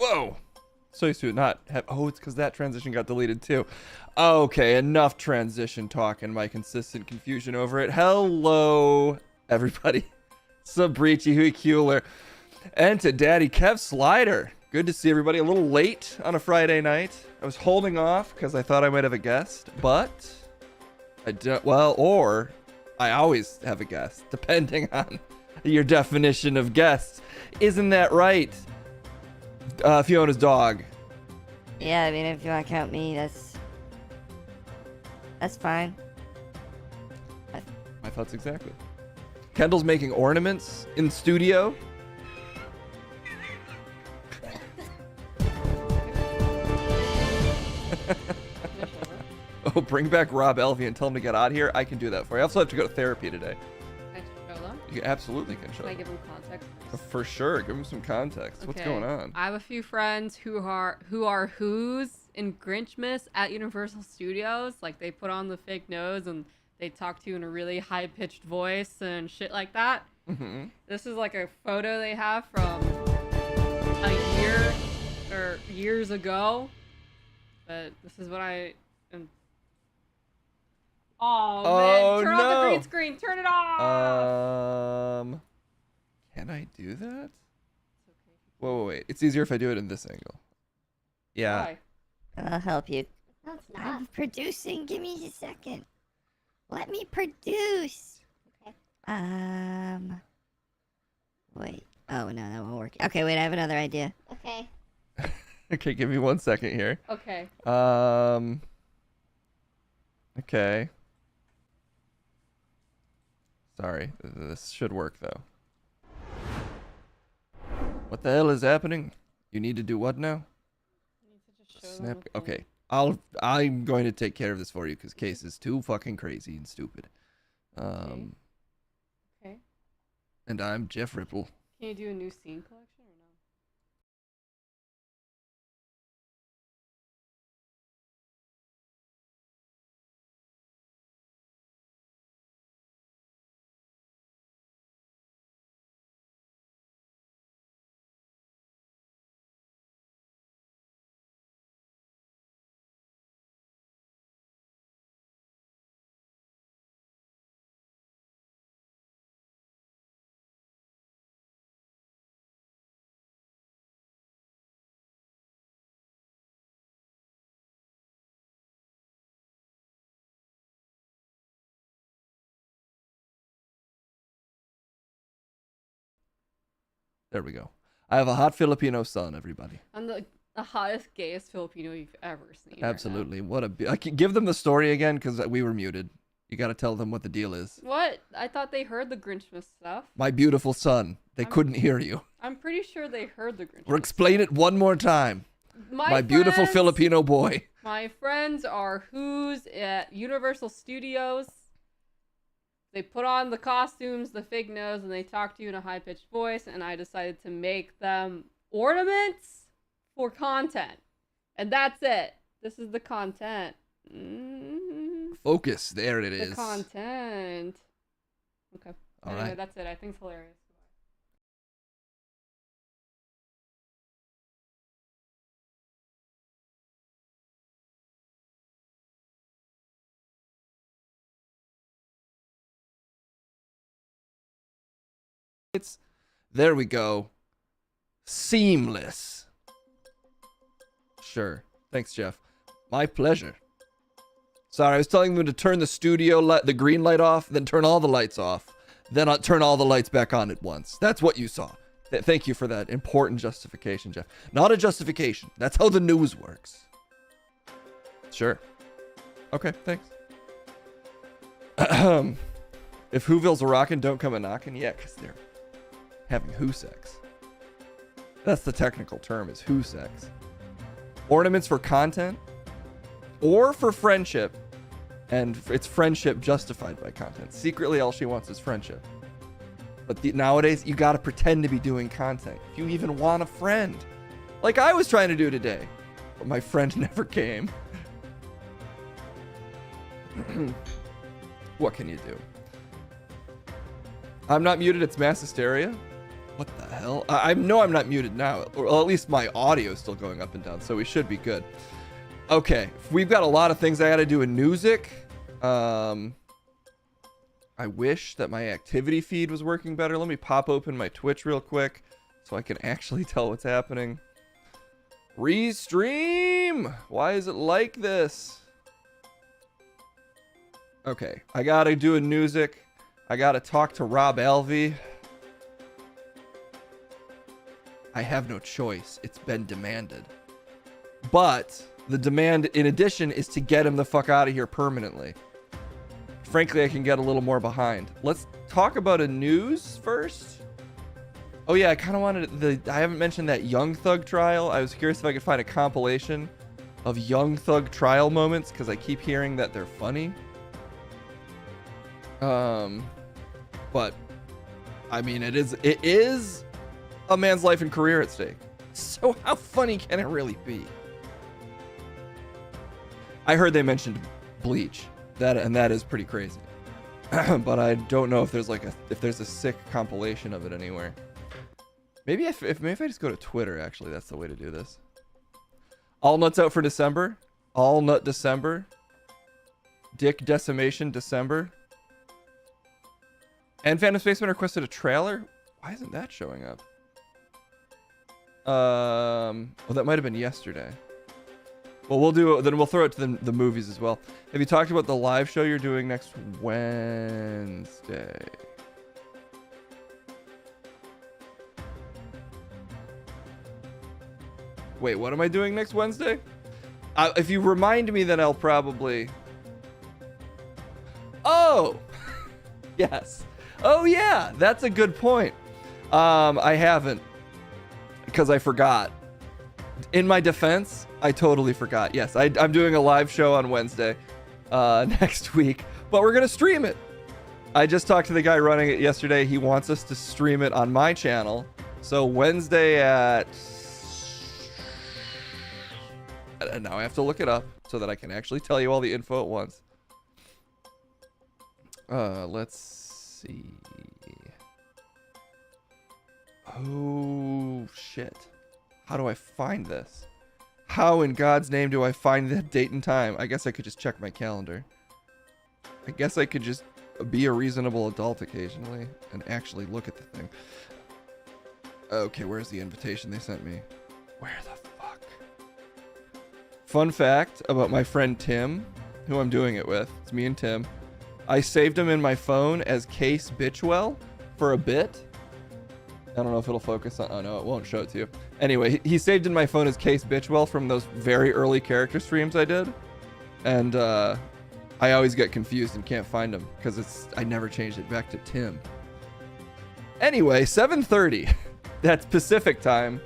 Whoa. So used to not have. Oh, it's because that transition got deleted too. Okay, enough transition talk and my consistent confusion over it. Hello, everybody. Sabrichi Hui Kueller. And to Daddy Kev Slider. Good to see everybody. A little late on a Friday night. I was holding off because I thought I might have a guest, but I don't. Well, or I always have a guest, depending on your definition of guests. Isn't that right? Fiona's dog. Yeah, I mean, if you want to count me, that's fine. My thoughts exactly. Kendall's making ornaments in studio. Oh, bring back Rob Elvey and tell him to get out of here. I can do that for you. I also have to go to therapy today. Can I show them? You absolutely can show Can I them. give them context? For sure. Give him some context. What's going on? I have a few friends who are who's in Grinchmas at Universal Studios. Like, they put on the fake nose and they talk to you in a really high-pitched voice and shit like that. Mm-hmm. This is like a photo they have from a year or years ago. But this is what I am. Oh, man. Turn off the green screen. Turn it off. Can I do that? Whoa, wait. It's easier if I do it in this angle. Yeah. Why? I'll help you. No, it's not. I'm producing. Give me a second. Let me produce. Okay. Wait. Oh, no, that won't work. Okay, wait, I have another idea. Okay. Okay, give me 1 second here. Okay. Okay. Sorry. This should work, though. What the hell is happening? You need to do what now? I need to just show them Snap. the thing. Okay. I'm going to take care of this for you because Case is too fucking crazy and stupid. Okay. And I'm Jeff Ripple. Can you do a new scene collection or no? There we go. I have a hot Filipino son, everybody. I'm the hottest, gayest Filipino you've ever seen. Absolutely. What a... I can give them the story again because we were muted. You got to tell them what the deal is. Right now. What? I thought they heard the Grinchmas stuff. My beautiful son. They couldn't hear you. I'm pretty sure they heard the Grinchmas. Or explain it one more time. My beautiful friends- Filipino boy. My friends are who's at Universal Studios. They put on the costumes, the fake nose, and they talk to you in a high-pitched voice, and I decided to make them ornaments for content. And that's it. This is the content. Focus. There it is. The content. Okay. All Anyway, right. that's it. I think it's hilarious. There we go. Seamless. Sure. Thanks, Jeff. My pleasure. Sorry, I was telling them to turn the studio light, the green light off, then turn all the lights off. Then I'll turn all the lights back on at once. That's what you saw. Thank you for that important justification, Jeff. Not a justification. That's how the news works. Sure. Okay, thanks. If Whoville's a rockin', don't come a knockin'. Yeah, because they're having who sex. That's the technical term, is who sex. Ornaments for content or for friendship, and it's friendship justified by content. Secretly, all she wants is friendship. But nowadays, you gotta pretend to be doing content. If you even want a friend. Like I was trying to do today. But my friend never came. What can you do? I'm not muted, it's mass hysteria. What the hell? I know I'm not muted now, or at least my audio is still going up and down, so we should be good. Okay, we've got a lot of things I gotta do in NEWZZZ. I wish that my activity feed was working better. Let me pop open my Twitch real quick so I can actually tell what's happening. Restream! Why is it like this? Okay, I gotta do a NEWZZZ. I gotta talk to Rob Alvey. I have no choice. It's been demanded. But the demand, in addition, is to get him the fuck out of here permanently. Frankly, I can get a little more behind. Let's talk about a news first. Oh yeah, I kind of wanted I haven't mentioned that Young Thug trial. I was curious if I could find a compilation of Young Thug trial moments because I keep hearing that they're funny. But I mean, it is a man's life and career at stake. So how funny can it really be? I heard they mentioned Bleach. That is pretty crazy. But I don't know if there's a sick compilation of it anywhere. Maybe if I just go to Twitter, actually, that's the way to do this. All nuts out for December. All nut December. Dick decimation December. And Phantom Spaceman requested a trailer. Why isn't that showing up? Well, that might have been yesterday. Well, we'll throw it to the movies as well. Have you talked about the live show you're doing next Wednesday? Wait, what am I doing next Wednesday? If you remind me, then I'll probably... Oh! Yes. Oh, yeah. That's a good point. I haven't. Because I forgot. In my defense, I totally forgot. Yes, I'm doing a live show on Wednesday next week. But we're going to stream it. I just talked to the guy running it yesterday. He wants us to stream it on my channel. So Wednesday at... And now I have to look it up so that I can actually tell you all the info at once. Let's see. Oh, shit. How do I find this? How in God's name do I find that date and time? I guess I could just check my calendar. I guess I could just be a reasonable adult occasionally and actually look at the thing. Okay, where's the invitation they sent me? Where the fuck? Fun fact about my friend Tim, who I'm doing it with. It's me and Tim. I saved him in my phone as Case Blackwell for a bit. I don't know if it'll focus on... Oh, no, it won't show it to you. Anyway, he saved in my phone as Case Blackwell from those very early character streams I did. And I always get confused and can't find him because I never changed it back to Tim. Anyway, 7:30. That's Pacific time.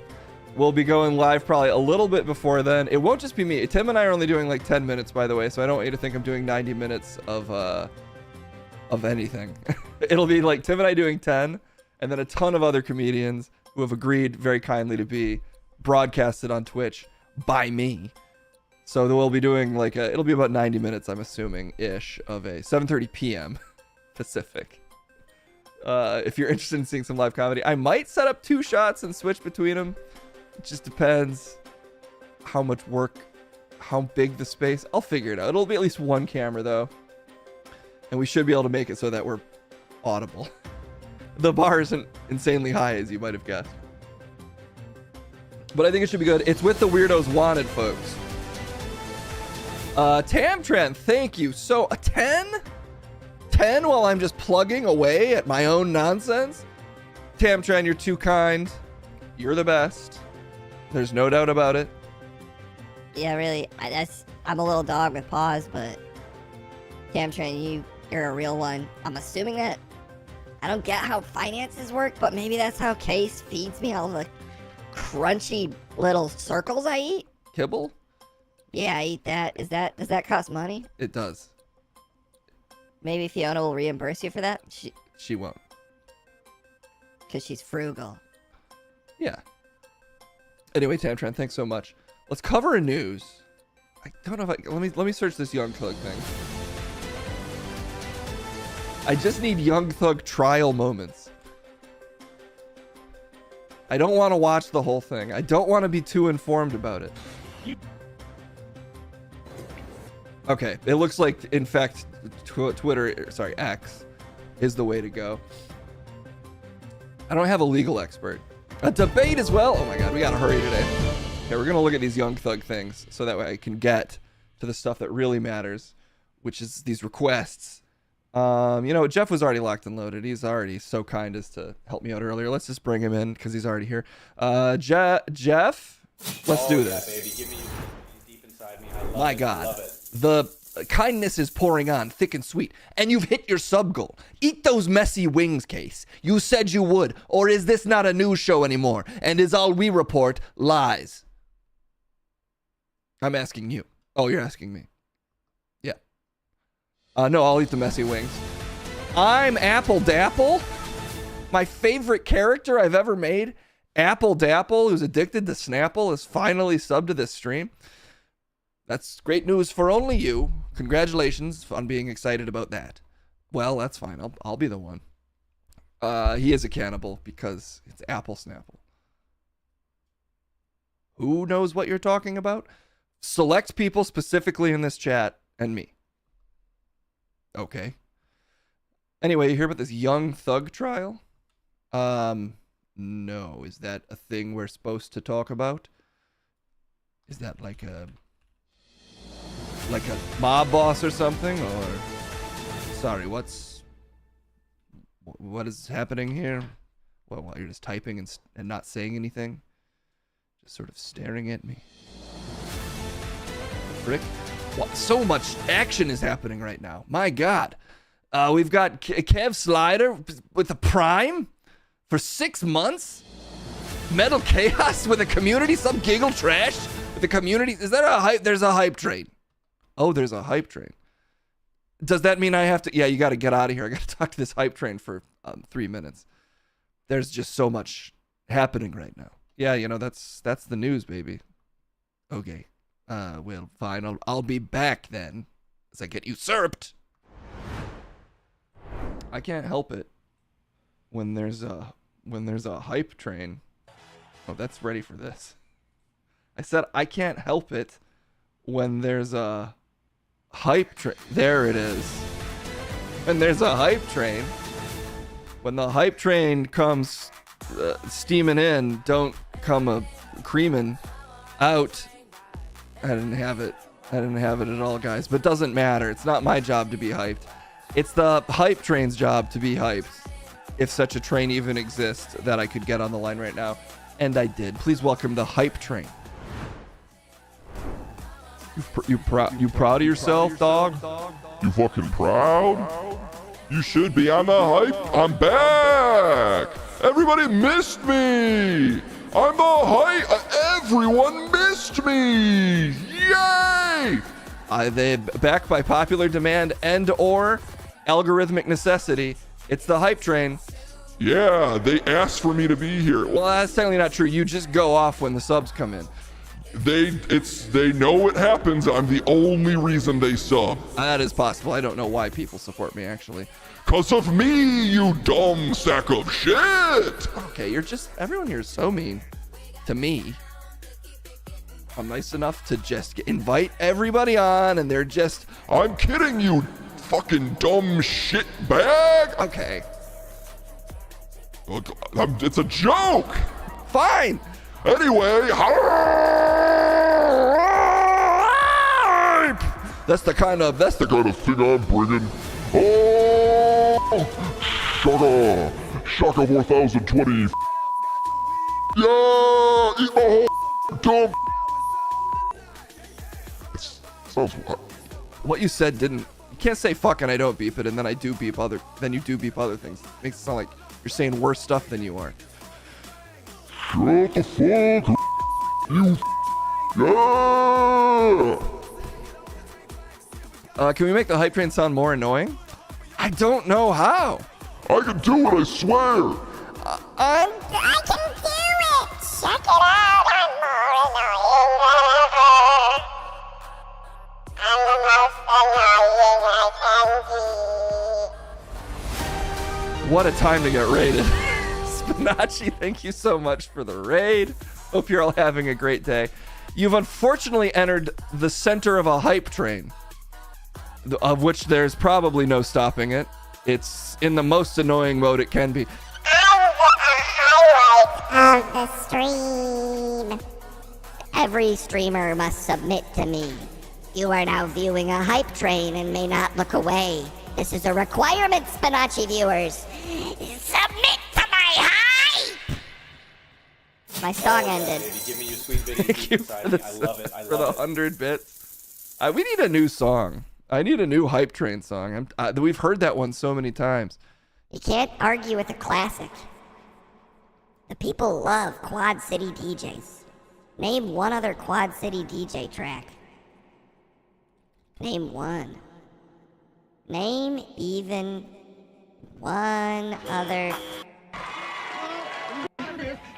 We'll be going live probably a little bit before then. It won't just be me. Tim and I are only doing like 10 minutes, by the way, so I don't want you to think I'm doing 90 minutes of anything. It'll be like Tim and I doing 10, and then a ton of other comedians who have agreed very kindly to be broadcasted on Twitch by me. So we'll be doing like it'll be about 90 minutes, I'm assuming, ish, of a 7:30 p.m. Pacific. If you're interested in seeing some live comedy, I might set up 2 shots and switch between them. It just depends how much work, how big the space. I'll figure it out. It'll be at least 1 camera though. And we should be able to make it so that we're audible. The bar isn't insanely high, as you might have guessed. But I think it should be good. It's with the Weirdos Wanted, folks. Tamtran, thank you. So, a 10? 10 while I'm just plugging away at my own nonsense? Tamtran, you're too kind. You're the best. There's no doubt about it. Yeah, really. I'm a little dog with paws, but Tamtran, you're a real one. I'm assuming that I don't get how finances work, but maybe that's how Case feeds me all the crunchy little circles I eat. Kibble? Yeah, I eat that. Does that cost money? It does. Maybe Fiona will reimburse you for that? She won't. Because she's frugal. Yeah. Anyway, Tamtran, thanks so much. Let's cover a news. I don't know if let me search this Young Thug thing. I just need Young Thug trial moments. I don't want to watch the whole thing. I don't want to be too informed about it. Okay, it looks like, in fact, X is the way to go. I don't have a legal expert. A debate as well? Oh my god, we gotta hurry today. Okay, we're gonna look at these Young Thug things so that way I can get to the stuff that really matters, which is these requests. You know, Jeff was already locked and loaded. He's already so kind as to help me out earlier. Let's just bring him in because he's already here. Jeff, let's do this. Yeah, baby. Give me deep inside me. I love My it. God, I love it. the kindness is pouring on, thick and sweet, and you've hit your sub goal. Eat those messy wings, Case. You said you would, or is this not a news show anymore? And is all we report lies? I'm asking you. Oh, you're asking me. Yeah. No, I'll eat the messy wings. I'm Apple Dapple. My favorite character I've ever made, Apple Dapple, who's addicted to Snapple, is finally subbed to this stream. That's great news for only you. Congratulations on being excited about that. Well, that's fine. I'll be the one. He is a cannibal because it's Apple Snapple. Who knows what you're talking about? Select people specifically in this chat and me. Okay. Anyway, you hear about this Young Thug trial? No. Is that a thing we're supposed to talk about? Is that like a mob boss or something? Or sorry, what is happening here? Well, you're just typing and not saying anything, just sort of staring at me. Frick! What? So much action is happening right now. My God. We've got Kev Slider with a Prime for 6 months. Metal Chaos with a community. Some Giggle Trash with a community. Is there a hype? There's a hype train. Oh, there's a hype train. Does that mean I have to? Yeah, you got to get out of here. I got to talk to this hype train for 3 minutes. There's just so much happening right now. Yeah, you know, that's the news, baby. Okay. Well, fine. I'll be back then as I get usurped. I can't help it when there's a hype train. Oh, that's ready for this. I said I can't help it when there's a hype train. There it is. When there's a hype train. When the hype train comes steaming in, don't come creaming out. I didn't have it at all, guys. But it doesn't matter. It's not my job to be hyped. It's the hype train's job to be hyped. If such a train even exists that I could get on the line right now. And I did. Please welcome the hype train. You proud of yourself, dog? You fucking proud? You should be. I'm the hype. I'm back. Everybody missed me. I'm the hype. Everyone missed me. Yay! They back by popular demand and or algorithmic necessity. It's the hype train. Yeah, they asked for me to be here. Well, that's technically not true. You just go off when the subs come in. They know it happens. I'm the only reason they sub. That is possible. I don't know why people support me, actually. 'Cause of me, you dumb sack of shit. Okay, everyone here is so mean to me. I'm nice enough to just invite everybody on, and they're just... I'm kidding, you fucking dumb shit bag. Okay. It's a joke. Fine. Anyway, hype! That's the kind of thing I'm bringing. Oh, Shaka 4020. Yeah, eat my whole dumb. Sounds what? What you said didn't. You can't say fuck and I don't beep it, and then I do beep other. Then you do beep other things. It makes it sound like you're saying worse stuff than you are. Shut the fuck, you. Yeah. Can we make the hype train sound more annoying? I don't know how. I can do it, I swear. I can do it. Check it out. I'm more annoying. I'm the most annoying I can be. What a time to get raided. Spinachi, thank you so much for the raid. Hope you're all having a great day. You've unfortunately entered the center of a hype train, of which there's probably no stopping it. It's in the most annoying mode it can be. On the stream. Every streamer must submit to me. You are now viewing a hype train and may not look away. This is a requirement, Spinachi viewers. Submit to my hype! My song ended. Baby, give me your sweet video Thank deep you inside for me. the, I love it. I for the love it. 100 bits. We need a new song. I need a new hype train song. We've heard that one so many times. You can't argue with a classic. The people love Quad City DJs. Name one other Quad City DJ track. Name one. Name even one other.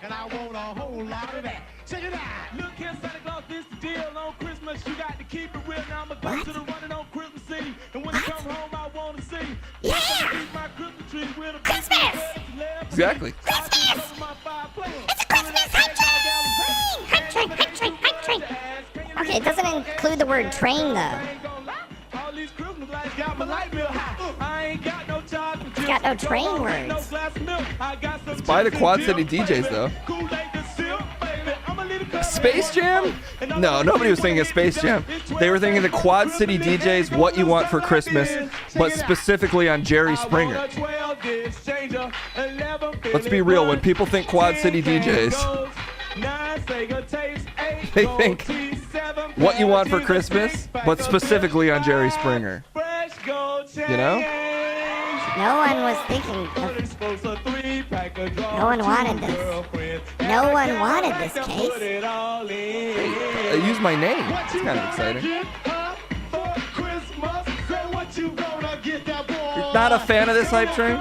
And I want a whole lot of that. Check it out. Look here, Santa Claus, this the deal. On Christmas, you got to keep it real. Now I'ma go to the running on Christmas Eve. And when I come home, I want to see. Yeah! My Christmas tree with a Christmas! Exactly. Christmas! It's a Christmas hype train! Hype train, hype train, hype train. Okay, it doesn't include the word train, though. It's got no train words. It's by the Quad City DJs, though. Space Jam? No, nobody was thinking of Space Jam. They were thinking the Quad City DJs, What You Want for Christmas, but specifically on Jerry Springer. Let's be real, when people think Quad City DJs, they think What You Want for Christmas, but specifically on Jerry Springer. You know? No one was thinking of... No one wanted this. No one wanted this, Case. They use my name. It's kind of exciting. You're not a fan of this hype train?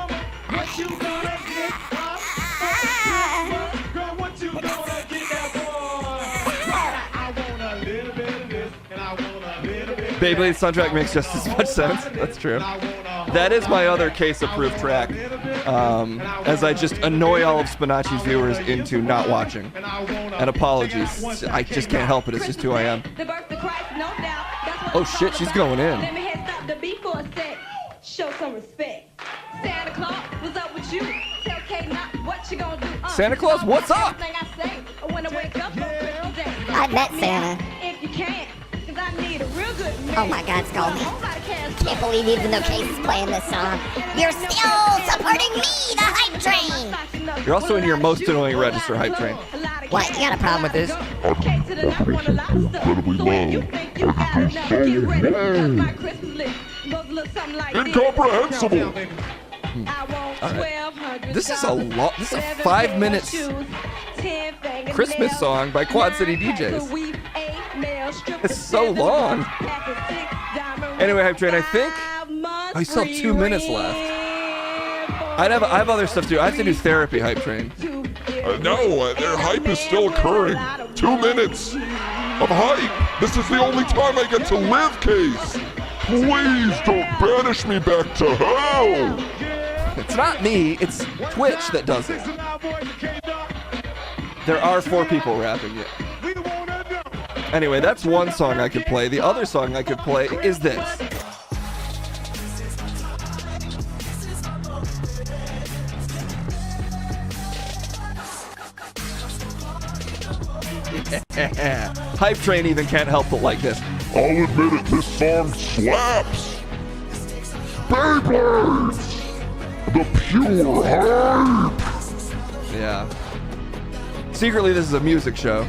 Beyblade soundtrack makes just as much sense. That's true. That is my other case-approved track. As I just annoy all of Spinachi's viewers into not watching. And apologies. I just can't help it. It's just who I am. Oh shit, she's going in. Let me head stop the beat for a sec. Show some respect. Santa Claus, what's up with you? Tell Kate not what you gonna do. Santa Claus, what's up? I met Santa. If you can, 'cause I need a real good Oh my God, it's called me. Can't believe even though Case is playing this song, you're still supporting me, the hype train. You're also in your most annoying register, hype train. What? You got a problem with this? Incomprehensible! This is a lot. This is a 5 minutes Christmas song by Quad City DJs. It's so long. Anyway, hype train, I think I still have 2 minutes left. I have other stuff too. I have to do therapy, hype train. No, their hype is still occurring. 2 minutes of hype. This is the only time I get to live, Case. Please don't banish me back to hell. It's not me, it's Twitch that does it. There are 4 people rapping it. Anyway, that's one song I could play. The other song I could play is this. Yeah. Hype train even can't help but like this. I'll admit it, this song slaps. Beyblades! The pure hype! Yeah. Secretly, this is a music show.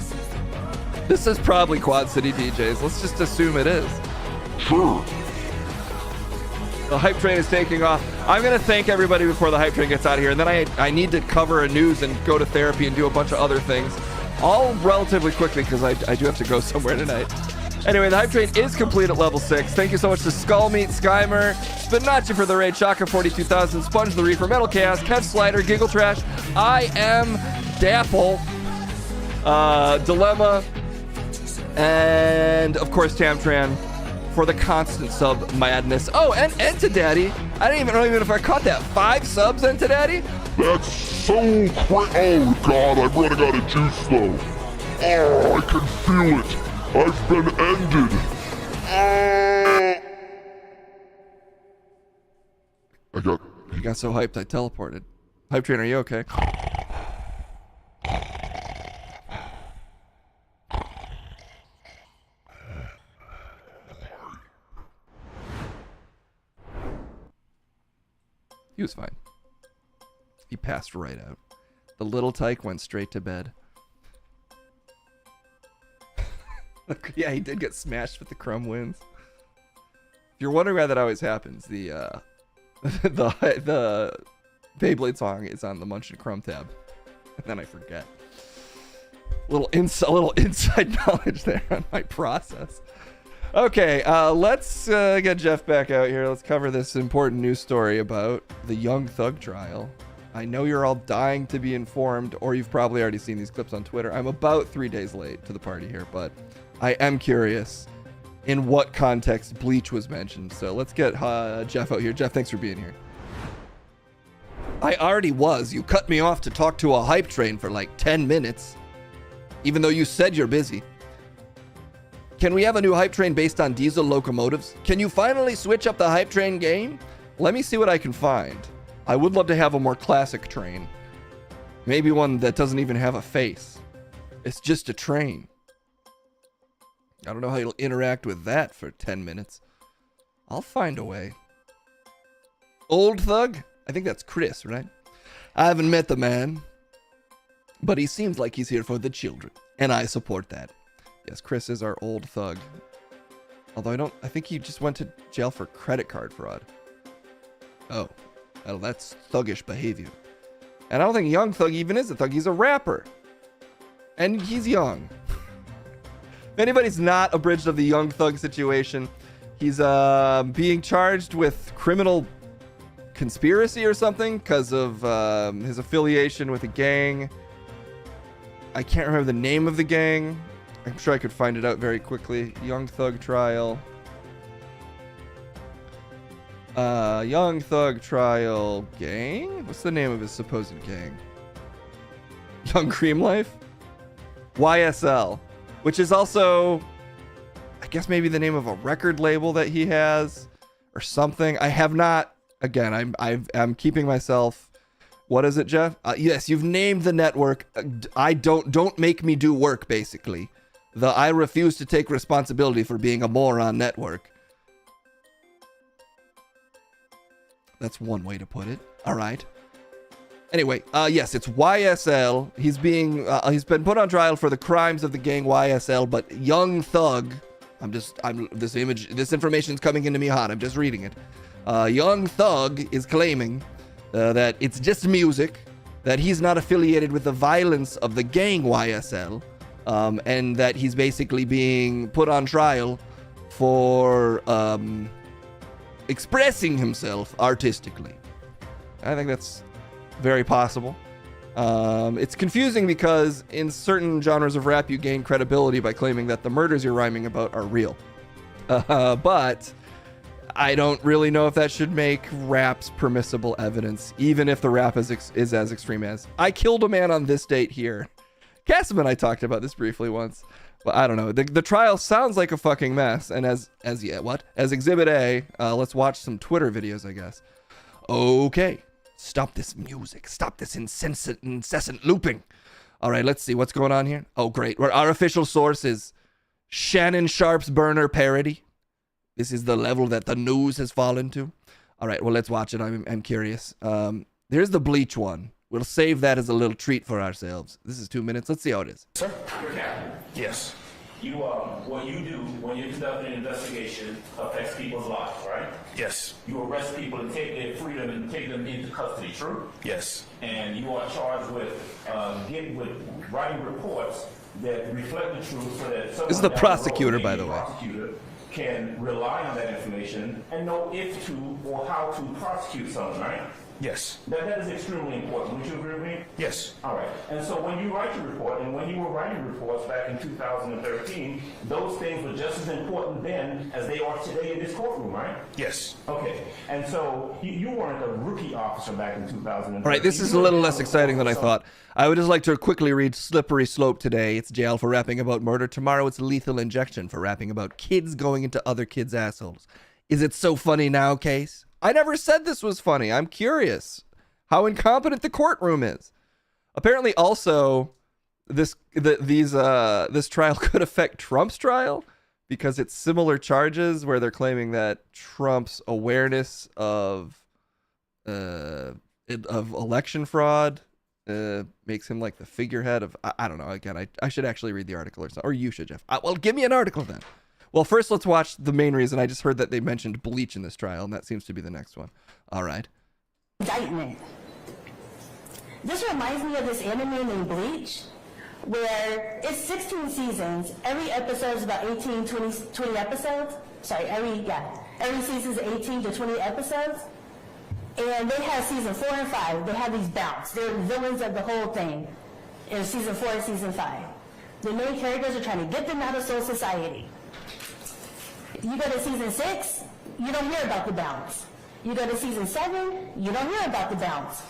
This is probably Quad City DJs. Let's just assume it is. Sure. The hype train is taking off. I'm going to thank everybody before the hype train gets out of here. And then I need to cover a news and go to therapy and do a bunch of other things. All relatively quickly because I do have to go somewhere tonight. Anyway, the hype train is complete at level 6. Thank you so much to Skullmeat, Skymer, Spinachi for the raid, Shaka 42,000, Sponge the Reefer, Metal Chaos, Kev Slider, Giggle Trash, I am Dapple, Dilemma, and of course Tamtran for the constant sub madness. Oh, and to Daddy. I don't even know if I caught that. 5 subs, and to Daddy. That's so Oh god, I'm running out of juice though. Oh, I can feel it. I've been ended. He got so hyped I teleported. Hype Train, are you okay? He was fine. He passed right out. The little tyke went straight to bed. Yeah, he did get smashed with the crumb winds. If you're wondering why that always happens, the the Beyblade song is on the Munch and Crumb tab, and then I forget. Little inside knowledge there on my process. Okay, let's get Jeff back out here. Let's cover this important news story about the Young Thug trial. I know you're all dying to be informed, or you've probably already seen these clips on Twitter. I'm about 3 days late to the party here, but I am curious in what context Bleach was mentioned. So let's get Jeff out here. Jeff, thanks for being here. I already was. You cut me off to talk to a hype train for like 10 minutes, even though you said you're busy. Can we have a new hype train based on diesel locomotives? Can you finally switch up the hype train game? Let me see what I can find. I would love to have a more classic train. Maybe one that doesn't even have a face. It's just a train. I don't know how you'll interact with that for 10 minutes. I'll find a way. Old Thug? I think that's Chris, right? I haven't met the man, but he seems like he's here for the children, and I support that. Yes, Chris is our Old Thug. Although I think he just went to jail for credit card fraud. Oh, well, that's thuggish behavior. And I don't think Young Thug even is a thug. He's a rapper. And he's young. If anybody's not abridged of the Young Thug situation, he's being charged with criminal conspiracy or something because of his affiliation with a gang. I can't remember the name of the gang. I'm sure I could find it out very quickly. Young Thug trial. Young Thug trial gang? What's the name of his supposed gang? Young Cream Life? YSL. Which is also, I guess, maybe the name of a record label that he has or something. I have not, again, I'm keeping myself. What is it, Jeff? Yes, you've named the network. Don't make me do work, basically. I refuse to take responsibility for being a moron network. That's one way to put it. All right. Anyway, yes, it's YSL. He's been put on trial for the crimes of the gang YSL, but Young Thug, this information's coming into me hot. I'm just reading it. Young Thug is claiming that it's just music, that he's not affiliated with the violence of the gang YSL, and that he's basically being put on trial for expressing himself artistically. I think that's very possible. It's confusing because in certain genres of rap, you gain credibility by claiming that the murders you're rhyming about are real. But I don't really know if that should make raps permissible evidence, even if the rap is as extreme as I killed a man on this date here. Cassim and I talked about this briefly once, but I don't know. The trial sounds like a fucking mess. And as Exhibit A, let's watch some Twitter videos, I guess. Okay. Stop this music. Stop this incessant looping. All right, let's see what's going on here. Oh, great. Our official source is Shannon Sharp's burner parody. This is the level that the news has fallen to. All right, well, let's watch it. I'm curious. There's the Bleach one. We'll save that as a little treat for ourselves. This is 2 minutes. Let's see how it is. Sir? Yes. You, what you do when you conduct an investigation affects people's lives, right? Yes. You arrest people and take their freedom and take them into custody, true? Yes. And you are charged with writing reports that reflect the truth so that someone This is the down prosecutor, road, by the maybe way. a prosecutor, can rely on that information and know if to or how to prosecute someone, right? Yes. That is extremely important. Would you agree with me? Yes. All right. And so when you write your report, and when you were writing reports back in 2013, those things were just as important then as they are today in this courtroom, right? Yes. Okay. And so you weren't a rookie officer back in 2013. All right, this is a little less exciting than I thought. I would just like to quickly read Slippery Slope today. It's jail for rapping about murder. Tomorrow it's lethal injection for rapping about kids going into other kids' assholes. Is it so funny now, Case? I never said this was funny. I'm curious how incompetent the courtroom is. Apparently, also, this trial could affect Trump's trial because it's similar charges where they're claiming that Trump's awareness of election fraud makes him like the figurehead of I don't know. Again, I should actually read the article or something, or you should, Jeff. Well, give me an article then. Well, first let's watch the main reason. I just heard that they mentioned bleach in this trial, and that seems to be the next one. All right. Indictment. This reminds me of this anime named Bleach, where it's 16 seasons. Every episode is about 18, 20 episodes. Sorry, every season is 18 to 20 episodes. And they have season 4 and 5. They have these bouts. They're villains of the whole thing in season 4 and season 5. The main characters are trying to get them out of soul society. You go to season 6, you don't hear about the bounce. You go to season 7, you don't hear about the bounce.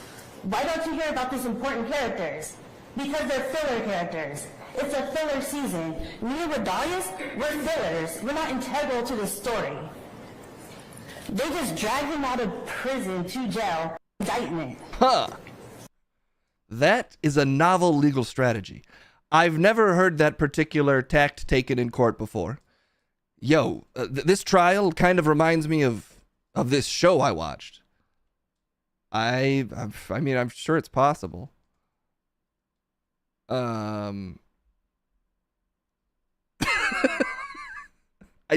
Why don't you hear about these important characters? Because they're filler characters. It's a filler season. Me and Redalius, we're fillers. We're not integral to the story. They just drag him out of prison to jail. Indictment. Huh. That is a novel legal strategy. I've never heard that particular tact taken in court before. Yo, this trial kind of reminds me of this show I watched. I mean, I'm sure it's possible. I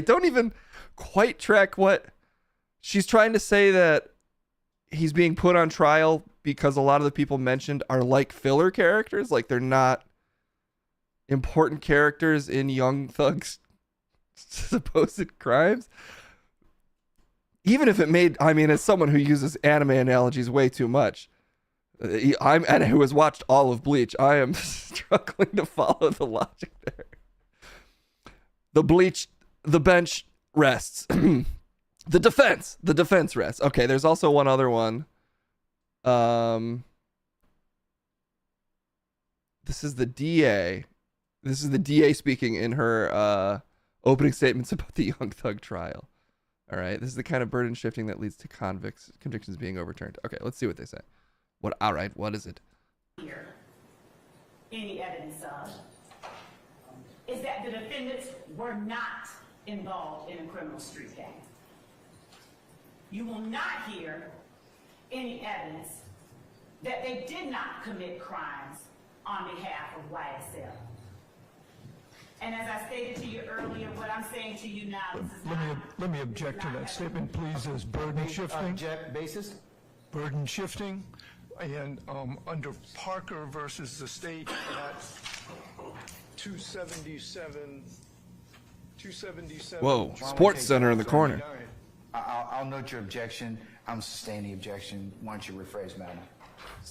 don't even quite track what she's trying to say, that he's being put on trial because a lot of the people mentioned are like filler characters, like they're not important characters in Young Thug's supposed crimes. Even if it made, I mean, as someone who uses anime analogies way too much, and who has watched all of Bleach, I am struggling to follow the logic there. The bench rests. The defense rests. Okay, there's also one other one. This is the DA. This is the DA speaking in her opening statements about the Young Thug trial. All right, this is the kind of burden shifting that leads to convictions being overturned. Okay, let's see what they say. All right, what is it? Here, any evidence of is that the defendants were not involved in a criminal street gang. You will not hear any evidence that they did not commit crimes on behalf of YSL. And as I stated to you earlier, what I'm saying to you now, Let me object to that statement, please, as burden shifting. Object basis? Burden shifting, and under Parker versus the state at 277. Whoa, Sports Center in the corner. I'll note your objection. I'm sustaining the objection. Why don't you rephrase, madam?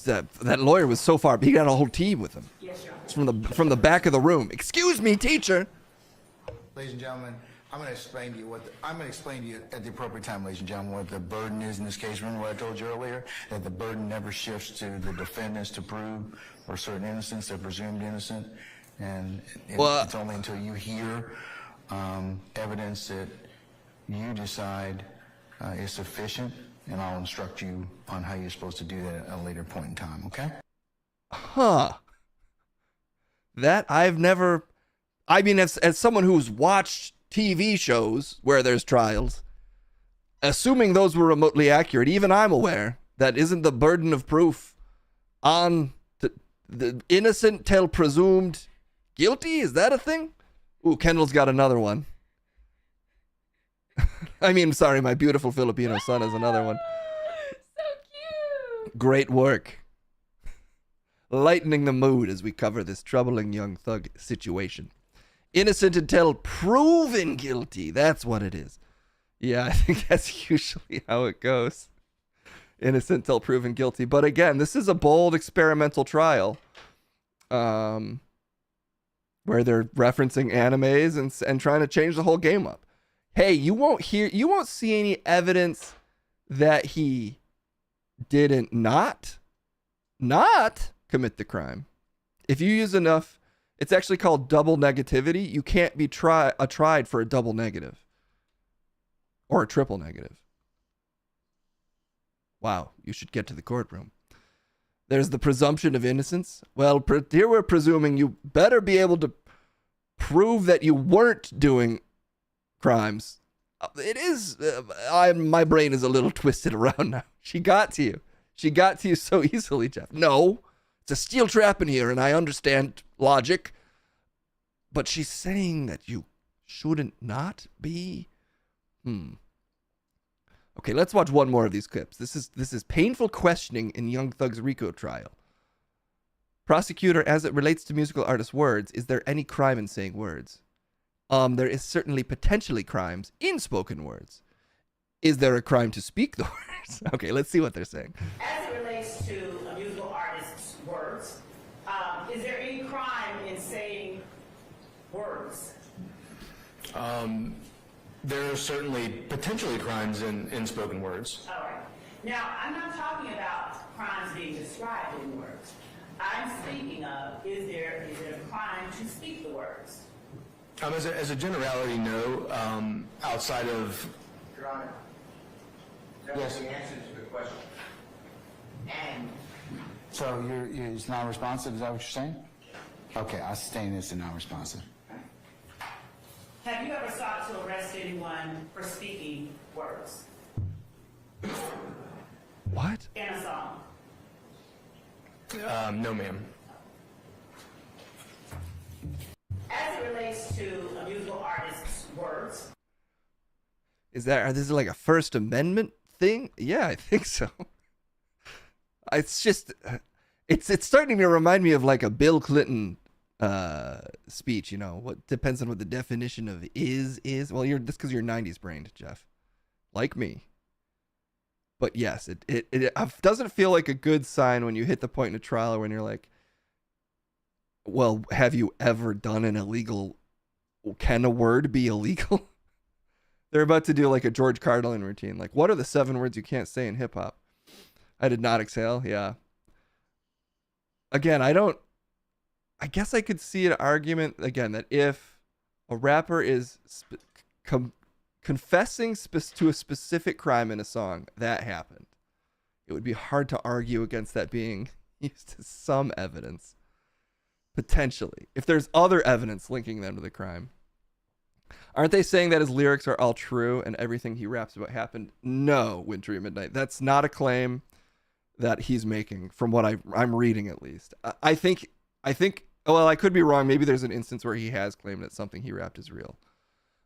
That lawyer was so far, he got a whole team with him. yes, Your Honor. It's from the back of the room. Excuse me, teacher. Ladies and gentlemen, I'm going to explain to you at the appropriate time, ladies and gentlemen, what the burden is in this case. Remember what I told you earlier? That the burden never shifts to the defendants to prove for certain innocence. They're presumed innocent. And it's only until you hear evidence that you decide is sufficient, and I'll instruct you on how you're supposed to do that at a later point in time, okay? Huh. That I've never... I mean, as someone who's watched TV shows where there's trials, assuming those were remotely accurate, even I'm aware that isn't the burden of proof on the innocent till presumed guilty? Is that a thing? Ooh, Kendall's got another one. I mean, sorry, my beautiful Filipino son is another one. So cute. Great work. Lightening the mood as we cover this troubling Young Thug situation. Innocent until proven guilty. That's what it is. Yeah, I think that's usually how it goes. innocent till proven guilty. But again, this is a bold experimental trial, where they're referencing animes and trying to change the whole game up. Hey, you won't see any evidence that he didn't not commit the crime. If you use enough, it's actually called double negativity. You can't be tried for a double negative or a triple negative. Wow, you should get to the courtroom. There's the presumption of innocence. Well, here we're presuming you better be able to prove that you weren't doing crimes. It is, my brain is a little twisted around now. She got to you. She got to you so easily, Jeff. No, it's a steel trap in here, and I understand logic. But she's saying that you shouldn't not be. Okay, let's watch one more of these clips. This is painful questioning in Young Thug's RICO trial. Prosecutor, as it relates to musical artists' words, is there any crime in saying words? There is certainly potentially crimes in spoken words. Is there a crime to speak the words? Okay, let's see what they're saying. As it relates to a musical artist's words, is there any crime in saying words? There are certainly potentially crimes in spoken words. All right. Now, I'm not talking about crimes being described in words. I'm speaking of, is it a crime to speak the words? As a generality, no. Outside of... Your Honor. Yes. The answer to the question. And... So it's non-responsive, is that what you're saying? Okay, I'll sustain this as non-responsive. Have you ever sought to arrest anyone for speaking words? What? In a song? No, ma'am. As it relates to a musical artist's words. This is like a First Amendment thing? Yeah, I think so. It's just, it's starting to remind me of like a Bill Clinton speech, you know. What depends on what the definition of is. Well, that's because you're 90s brained, Jeff, like me. But yes, it doesn't feel like a good sign when you hit the point in a trial when you're like, well, have you ever done an illegal? Can a word be illegal? They're about to do like a George Carlin routine. Like, what are the 7 words you can't say in hip hop? I did not exhale. Yeah. Again, I guess I could see an argument again that if a rapper is confessing to a specific crime in a song, that happened, it would be hard to argue against that being used as some evidence. Potentially, if there's other evidence linking them to the crime. Aren't they saying that his lyrics are all true and everything he raps about happened? No, Wintry Midnight. That's not a claim that he's making from what I'm reading, at least. I think, well, I could be wrong. Maybe there's an instance where he has claimed that something he rapped is real.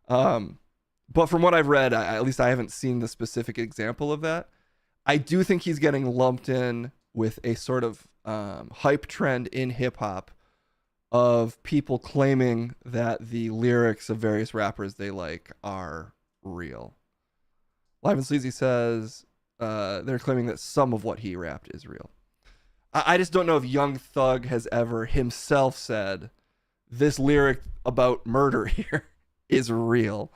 But from what I've read, at least I haven't seen the specific example of that. I do think he's getting lumped in with a sort of hype trend in hip hop of people claiming that the lyrics of various rappers they like are real. Live and Sleazy says they're claiming that some of what he rapped is real. I just don't know if Young Thug has ever himself said this lyric about murder here is real.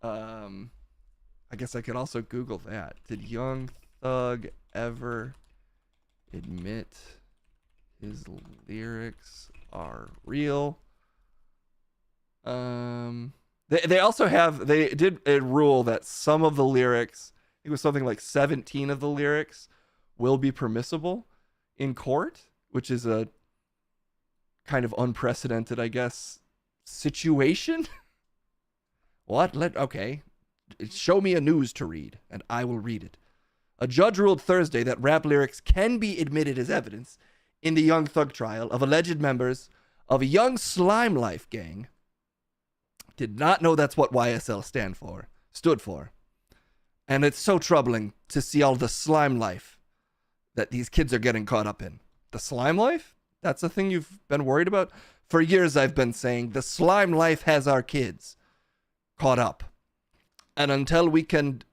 I guess I could also Google that. Did Young Thug ever admit his lyrics are real? They also have, they did a rule that some of the lyrics, it was something like 17 of the lyrics will be permissible in court, which is a kind of unprecedented, I guess, situation. What? Okay. Show me a news to read, and I will read it. A judge ruled Thursday that rap lyrics can be admitted as evidence in the Young Thug trial of alleged members of a Young Slime Life gang. Did not know that's what YSL stood for. And it's so troubling to see all the slime life that these kids are getting caught up in. The slime life? That's a thing you've been worried about? For years I've been saying the slime life has our kids caught up. And until we can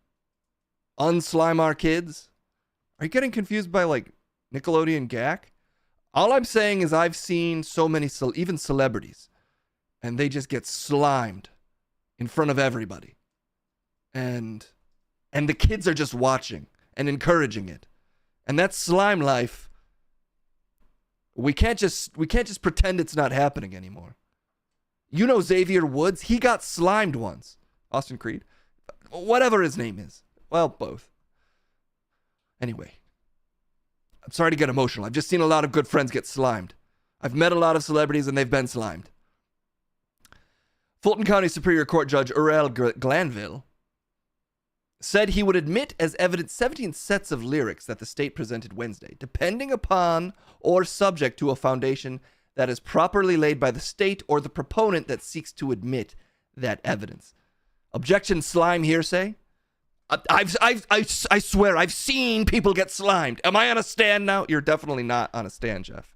unslime our kids. Are you getting confused by like Nickelodeon GAC? All I'm saying is I've seen so many, even celebrities, and they just get slimed in front of everybody. And the kids are just watching and encouraging it. And that slime life, we can't just pretend it's not happening anymore. You know Xavier Woods, he got slimed once. Austin Creed, whatever his name is. Well, both. Anyway, I'm sorry to get emotional. I've just seen a lot of good friends get slimed. I've met a lot of celebrities and they've been slimed. Fulton County Superior Court Judge Urel Glanville said he would admit as evidence 17 sets of lyrics that the state presented Wednesday, depending upon or subject to a foundation that is properly laid by the state or the proponent that seeks to admit that evidence. Objection, slime hearsay. I swear, I've seen people get slimed. Am I on a stand now? You're definitely not on a stand, Jeff.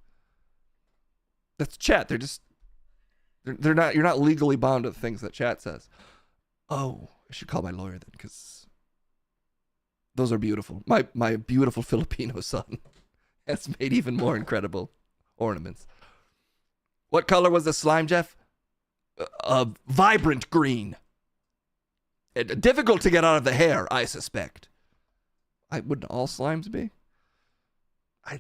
That's chat. They're not. You're not legally bound to the things that chat says. Oh, I should call my lawyer then, because those are beautiful. My beautiful Filipino son has made even more incredible ornaments. What color was the slime, Jeff? A vibrant green. Difficult to get out of the hair, I suspect. Wouldn't all slimes be?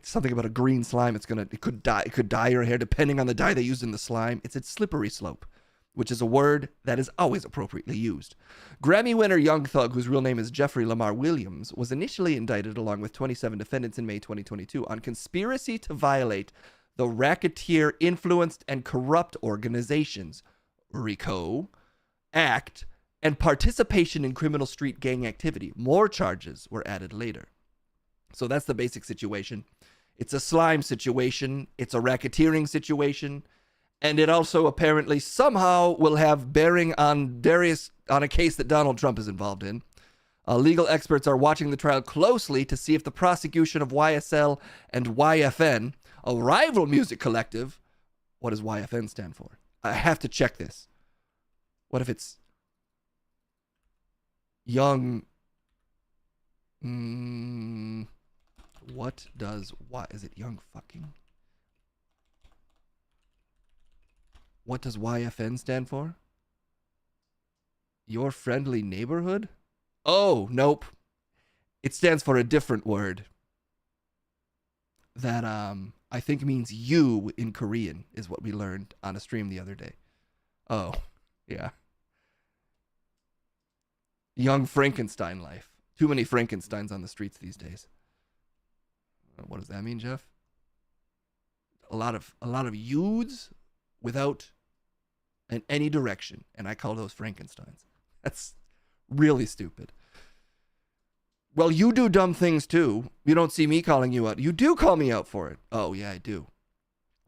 Something about a green slime. It could dye your hair depending on the dye they used in the slime. It's a slippery slope, which is a word that is always appropriately used. Grammy winner Young Thug, whose real name is Jeffrey Lamar Williams, was initially indicted along with 27 defendants in May 2022 on conspiracy to violate the Racketeer Influenced and Corrupt Organizations, RICO, Act, and participation in criminal street gang activity. More charges were added later. So that's the basic situation. It's a slime situation. It's a racketeering situation. And it also apparently somehow will have bearing on a case that Donald Trump is involved in. Legal experts are watching the trial closely to see if the prosecution of YSL and YFN, a rival music collective, what does YFN stand for? I have to check this. What if it's Young... What does... Is it Young fucking... What does YFN stand for? Your Friendly Neighborhood? Oh, nope. It stands for a different word. That, I think means you in Korean, is what we learned on a stream the other day. Oh, yeah. Young Frankenstein life. Too many Frankensteins on the streets these days. What does that mean, Jeff? A lot of youths without any direction, and I call those Frankensteins. That's really stupid. Well, you do dumb things too. You don't see me calling you out. You do call me out for it. Oh, yeah, I do.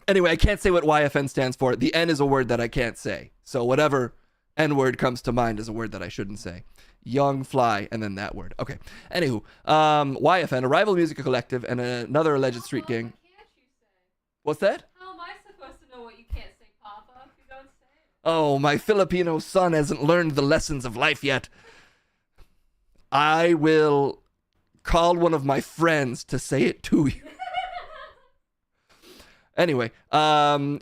Anyway, I can't say what YFN stands for. The N is a word that I can't say. So whatever N word comes to mind is a word that I shouldn't say. Young, fly, and then that word. Okay. Anywho, YFN, a rival music collective, and another alleged street gang. What's that? How am I supposed to know what you can't say, Papa, if you don't say it? Oh, my Filipino son hasn't learned the lessons of life yet. I will call one of my friends to say it to you. Anyway,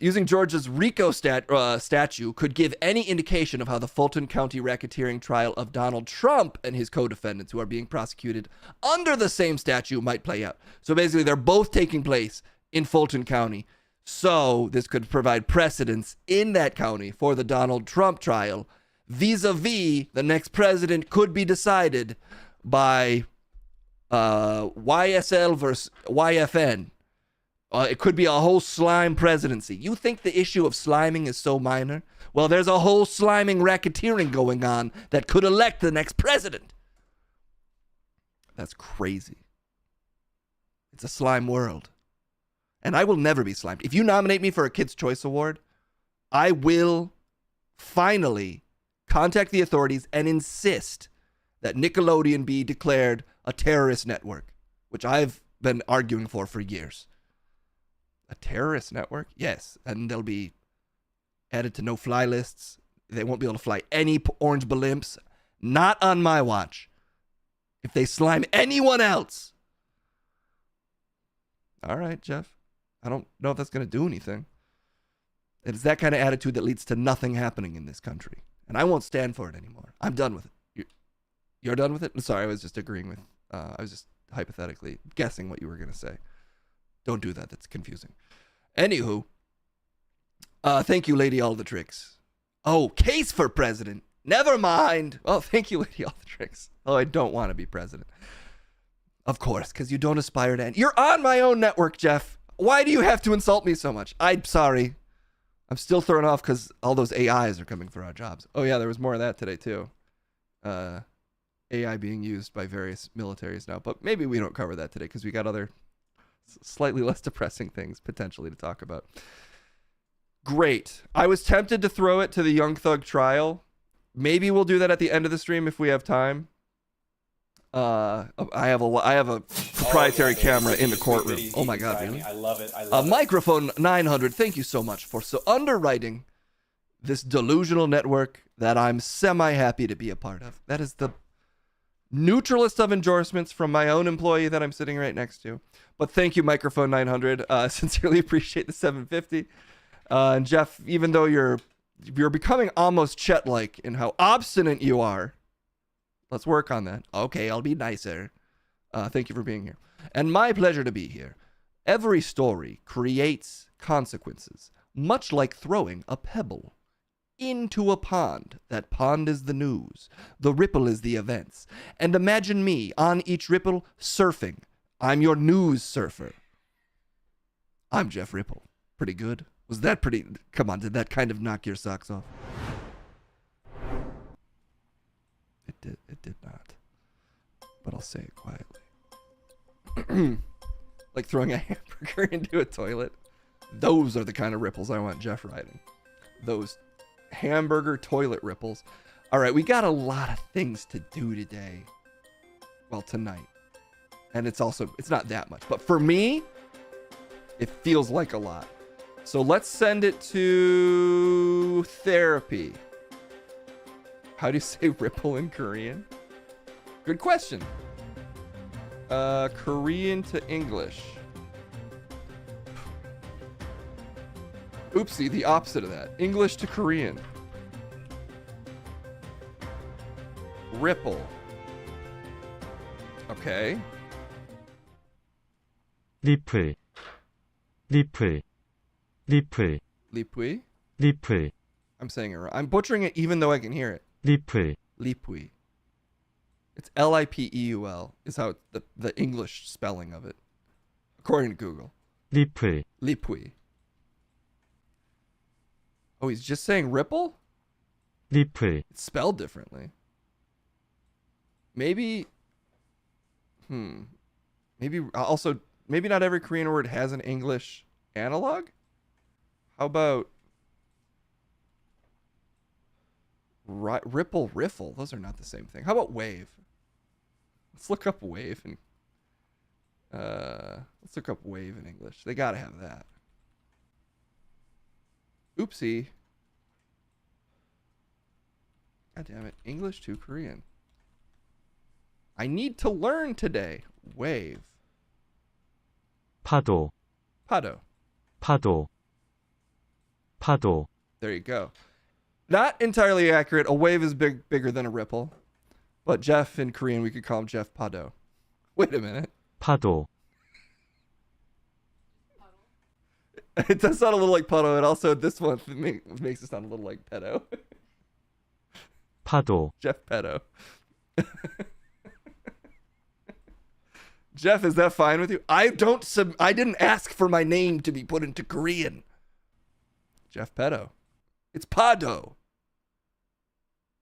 using Georgia's RICO statute could give any indication of how the Fulton County racketeering trial of Donald Trump and his co-defendants who are being prosecuted under the same statute might play out. So basically, they're both taking place in Fulton County. So this could provide precedence in that county for the Donald Trump trial. Vis-a-vis, the next president could be decided by YSL versus YFN. It could be a whole slime presidency. You think the issue of sliming is so minor? Well, there's a whole sliming racketeering going on that could elect the next president. That's crazy. It's a slime world. And I will never be slimed. If you nominate me for a Kids' Choice Award, I will finally contact the authorities and insist that Nickelodeon be declared a terrorist network, which I've been arguing for years. A terrorist network? Yes. And they'll be added to no-fly lists. They won't be able to fly any orange blimps. Not on my watch. if they slime anyone else. All right, Jeff. I don't know if that's going to do anything. It's that kind of attitude that leads to nothing happening in this country. And I won't stand for it anymore. I'm done with it. You're done with it? Sorry, I was just agreeing with, I was just hypothetically guessing what you were going to say. Don't do that. That's confusing. Anywho, thank you, Lady Aldertrix. Oh, Case for president. Never mind. Oh, thank you, Lady Aldertrix. Oh, I don't want to be president. Of course, because you don't aspire to end. You're on my own network, Jeff. Why do you have to insult me so much? I'm sorry. I'm still thrown off because all those AIs are coming for our jobs. Oh, yeah, there was more of that today, too. AI being used by various militaries now. But maybe we don't cover that today because we got other slightly less depressing things potentially to talk about. Great. I was tempted to throw it to the Young Thug trial. Maybe we'll do that at the end of the stream if we have time. I have a proprietary camera in the courtroom. Oh my God, really? I love it. I love it. Microphone 900, thank you so much for underwriting this delusional network that I'm semi-happy to be a part of. That is the neutralist of endorsements from my own employee that I'm sitting right next to. But thank you, Microphone 900. Sincerely appreciate the 750. And Jeff, even though you're becoming almost Chet-like in how obstinate you are, let's work on that. Okay, I'll be nicer. Thank you for being here. And my pleasure to be here. Every story creates consequences, much like throwing a pebble into a pond. That pond is the news. The ripple is the events. And imagine me on each ripple surfing. I'm your news surfer. I'm Jeff Ripple. Pretty good. Was that pretty? Come on, did that kind of knock your socks off? It did not. But I'll say it quietly. Like throwing a hamburger into a toilet. Those are the kind of ripples I want Jeff riding. Those hamburger toilet ripples. All right, we got a lot of things to do today. Well, tonight. And it's not that much. But for me, it feels like a lot. So let's send it to therapy. How do you say ripple in Korean? Good question. Korean to English. Oopsie, the opposite of that. English to Korean. Ripple. Okay. 리플. 리플. 리플. 리플? 리플. I'm saying it wrong. I'm butchering it even though I can hear it. 리플. Lipui. It's Lipeul is how the English spelling of it, according to Google. 리플. Lipui. Oh, he's just saying ripple? 리플. It's spelled differently. Maybe maybe not every Korean word has an English analog? How about ripple, riffle? Those are not the same thing. How about wave? Let's look up wave and let's look up wave in English. They gotta have that. Oopsie. God damn it. English to Korean. I need to learn today. Wave. 파도. Pado. 파도. 파도. There you go. Not entirely accurate. A wave is bigger than a ripple. But Jeff in Korean, we could call him Jeff Pado. Wait a minute. 파도. It does sound a little like Pado, and also this one makes it sound a little like pedo. 파도. Jeff Pedo. Jeff, is that fine with you? I didn't ask for my name to be put into Korean. Jeff Pedo. It's Pado.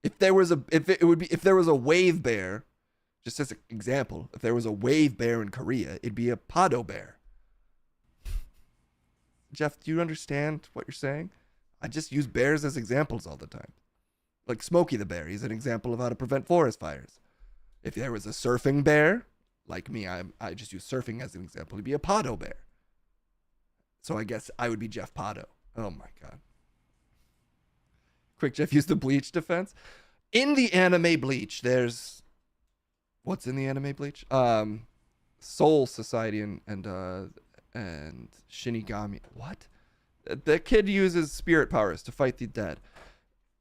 If there was a wave bear, just as an example, if there was a wave bear in Korea, it'd be a Pado bear. Jeff, do you understand what you're saying? I just use bears as examples all the time. Like Smokey the Bear, he's an example of how to prevent forest fires. If there was a surfing bear, like me, I just use surfing as an example. It'd be a Pado bear. So I guess I would be Jeff Pado. Oh my God. Quick, Jeff used the Bleach defense. In the anime Bleach, there's what's in the anime Bleach? Soul Society and Shinigami. What? The kid uses spirit powers to fight the dead.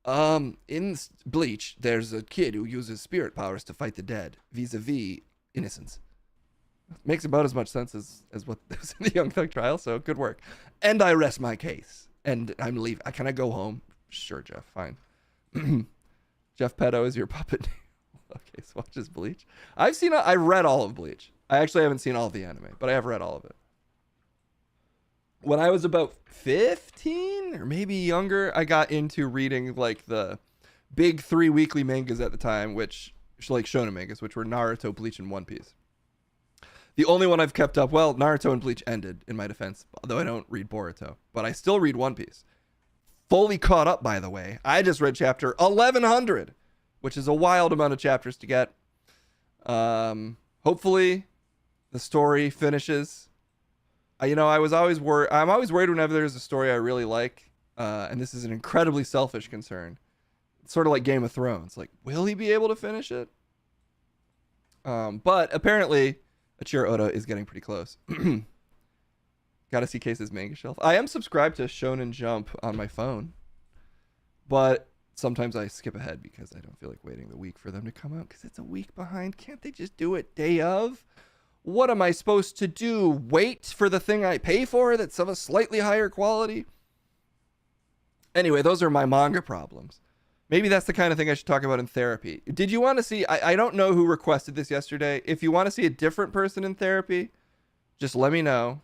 In Bleach, there's a kid who uses spirit powers to fight the dead, vis-a-vis innocence. Makes about as much sense as what was in the Young Thug trial, so good work. And I rest my case. And I'm leaving. Can I go home? Sure, Jeff, fine. Jeff Pedo is your puppet. Okay, so watches Bleach. I read all of Bleach. I actually haven't seen all of the anime, but I have read all of it. When I was about 15 or maybe younger, I got into reading like the big 3 weekly mangas at the time, which like shonen mangas, which were Naruto, Bleach, and One Piece. The only one I've kept up, well, Naruto and Bleach ended in my defense, although I don't read Boruto, but I still read One Piece. Fully caught up, by the way. I just read chapter 1100, which is a wild amount of chapters to get. Hopefully the story finishes. I'm always worried whenever there's a story I really like, and this is an incredibly selfish concern. It's sort of like Game of Thrones. Like, will he be able to finish it? But apparently, Achiro Oda is getting pretty close. Gotta see Case's manga shelf. I am subscribed to Shonen Jump on my phone, but sometimes I skip ahead because I don't feel like waiting the week for them to come out because it's a week behind. Can't they just do it day of? What am I supposed to do? Wait for the thing I pay for that's of a slightly higher quality? Anyway, those are my manga problems. Maybe that's the kind of thing I should talk about in therapy. Did you want to see... I don't know who requested this yesterday. If you want to see a different person in therapy, just let me know.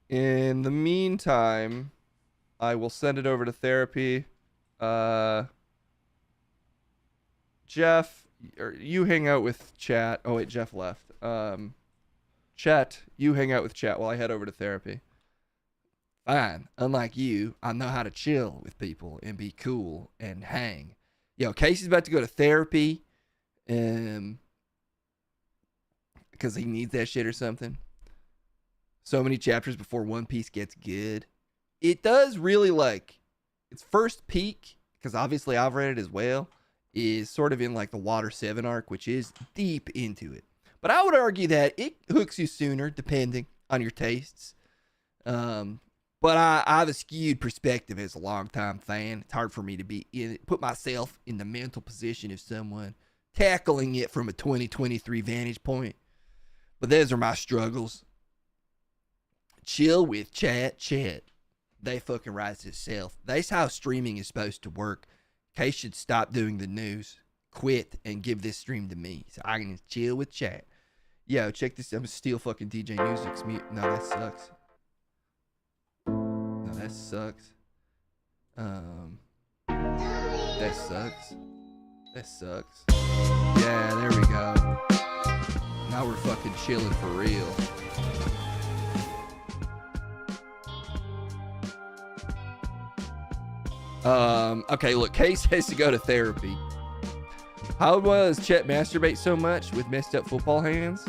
In the meantime, I will send it over to therapy. Jeff, you hang out with Chat. Oh, wait, Jeff left. Chat, you hang out with Chat while I head over to therapy. Fine. Unlike you, I know how to chill with people and be cool and hang. Yo, Casey's about to go to therapy because he needs that shit or something. So many chapters before One Piece gets good. It does really its first peak, because obviously I've read it as well, is sort of in like the Water 7 arc, which is deep into it. But I would argue that it hooks you sooner, depending on your tastes. But I have a skewed perspective as a longtime fan. It's hard for me to put myself in the mental position of someone tackling it from a 2023 vantage point. But those are my struggles. Chill with Chat. They fucking writes itself. That's how streaming is supposed to work. Case should stop doing the news, quit, and give this stream to me so I can chill with Chat. Yo, check this. I'm gonna steal fucking DJ NEWZZZ's mute. No, that sucks. That sucks. That sucks. Yeah, there we go. Now we're fucking chilling for real. Okay, look, Case has to go to therapy. How was Chet masturbate so much with messed up football hands?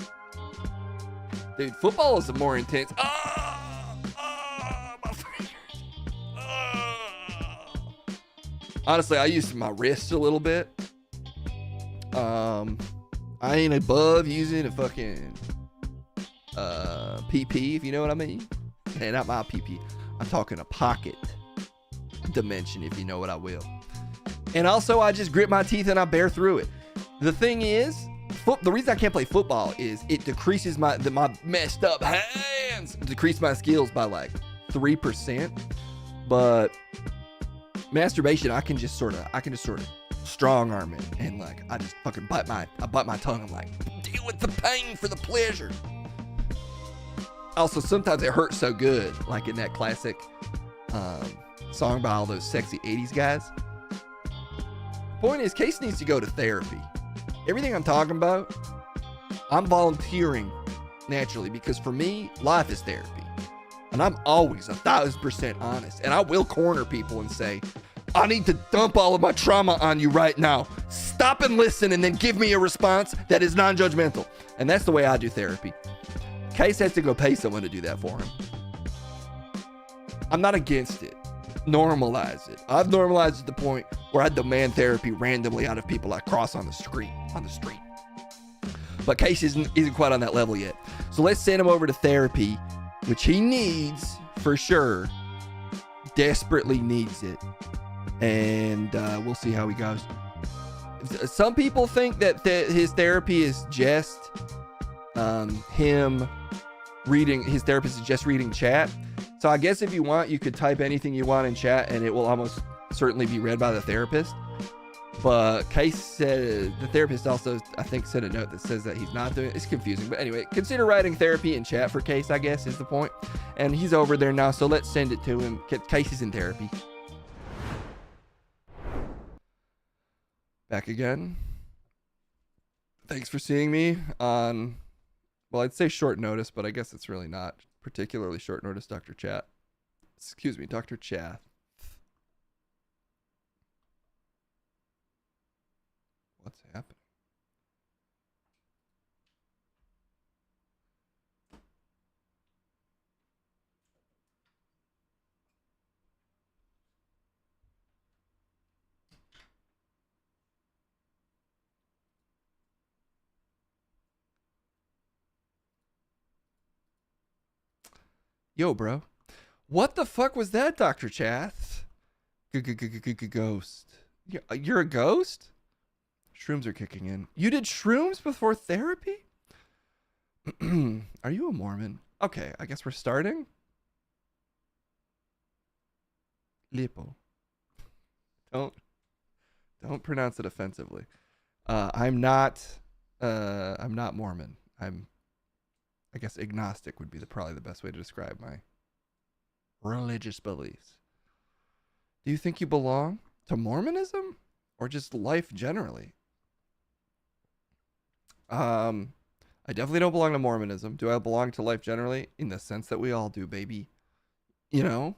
Dude, football is more intense. Honestly, I used my wrist a little bit. I ain't above using a fucking PP, if you know what I mean. Hey, not my PP. I'm talking a pocket dimension, if you know what I will. And also, I just grit my teeth and I bear through it. The thing is, the reason I can't play football is it decreases my messed up hands. Decrease my skills by like 3%. But masturbation, I can just sort of strong arm it, and like I just fucking bite my tongue. I'm like, deal with the pain for the pleasure. Also, sometimes it hurts so good, like in that classic song by all those sexy 80s guys. Point is, Case needs to go to therapy. Everything I'm talking about, I'm volunteering naturally, because for me, life is therapy. And I'm always 1,000% honest. And I will corner people and say, I need to dump all of my trauma on you right now. Stop and listen, and then give me a response that is non-judgmental. And that's the way I do therapy. Case has to go pay someone to do that for him. I'm not against it. Normalize it. I've normalized it to the point where I demand therapy randomly out of people I cross on the street. But Case isn't quite on that level yet. So let's send him over to therapy, which he needs for sure. Desperately needs it. And we'll see how he goes. Some people think that his therapy is just him reading, his therapist is just reading chat. So I guess if you want, you could type anything you want in chat and it will almost certainly be read by the therapist. But Case said, the therapist also, I think, sent a note that says that he's not doing it. It's confusing. But anyway, consider writing therapy in chat for Case, I guess, is the point. And he's over there now, so let's send it to him. Case is in therapy. Back again. Thanks for seeing me on, well, I'd say short notice, but I guess it's really not particularly short notice, Dr. Chat. Excuse me, Dr. Chat. What's happening? Yo, bro. What the fuck was that, Dr. Chath? Ghost. You're a ghost? Shrooms are kicking in. You did shrooms before therapy? Are you a Mormon? Okay, I guess we're starting. Lipo. Don't pronounce it offensively. I'm not Mormon. I guess agnostic would be probably the best way to describe my religious beliefs. Do you think you belong to Mormonism or just life generally? I definitely don't belong to Mormonism. Do I belong to life generally? In the sense that we all do, baby. You know?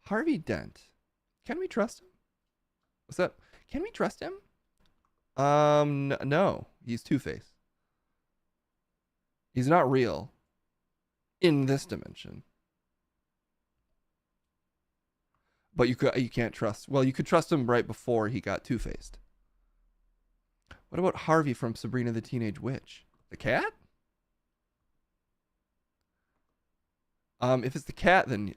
Harvey Dent. Can we trust him? What's up? Can we trust him? No. He's Two-Face. He's not real in this dimension. But you can't trust. Well, you could trust him right before he got two-faced. What about Harvey from Sabrina the Teenage Witch? The cat? If it's the cat, then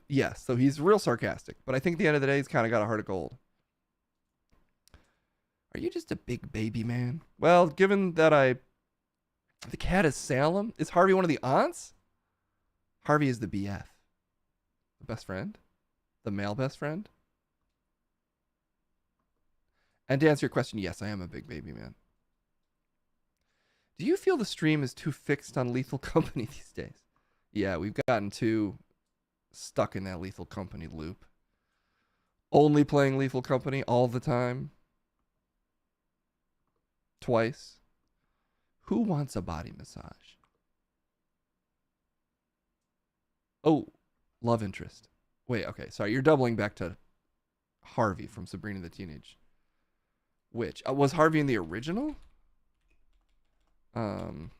yes. So he's real sarcastic. But I think at the end of the day, he's kind of got a heart of gold. Are you just a big baby man? Well, given that the cat is Salem. Is Harvey one of the aunts? Harvey is the BF. The best friend? The male best friend? And to answer your question, yes, I am a big baby man. Do you feel the stream is too fixed on Lethal Company these days? Yeah, we've gotten too stuck in that Lethal Company loop. Only playing Lethal Company all the time. Twice. Who wants a body massage? Oh, love interest. Wait, okay, sorry. You're doubling back to Harvey from Sabrina the Teenage Witch. Was Harvey in the original? I'm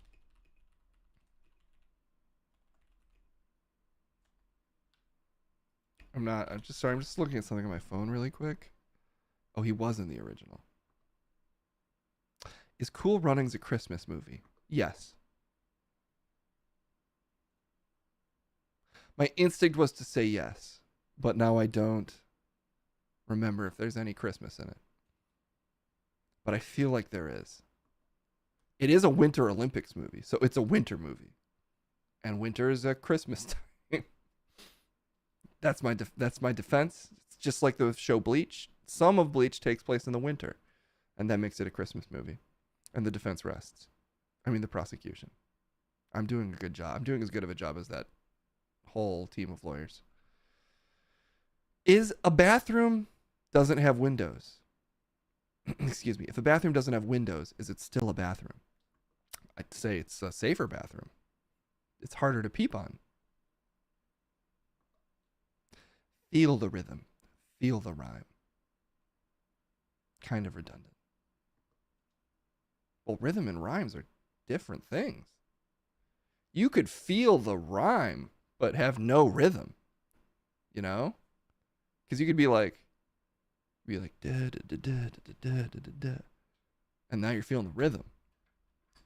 just looking at something on my phone really quick. Oh, he was in the original. Is Cool Runnings a Christmas movie? Yes. My instinct was to say yes, but now I don't remember if there's any Christmas in it. But I feel like there is. It is a Winter Olympics movie, so it's a winter movie. And winter is a Christmas time. That's my defense. It's just like the show Bleach. Some of Bleach takes place in the winter, and that makes it a Christmas movie. And the defense rests. I mean, the prosecution. I'm doing a good job. I'm doing as good of a job as that whole team of lawyers. Is a bathroom doesn't have windows? Excuse me. If a bathroom doesn't have windows, is it still a bathroom? I'd say it's a safer bathroom. It's harder to peep on. Feel the rhythm. Feel the rhyme. Kind of redundant. Well, rhythm and rhymes are different things. You could feel the rhyme, but have no rhythm. You know? Because you could be like da da da da da da da da da, and now you're feeling the rhythm.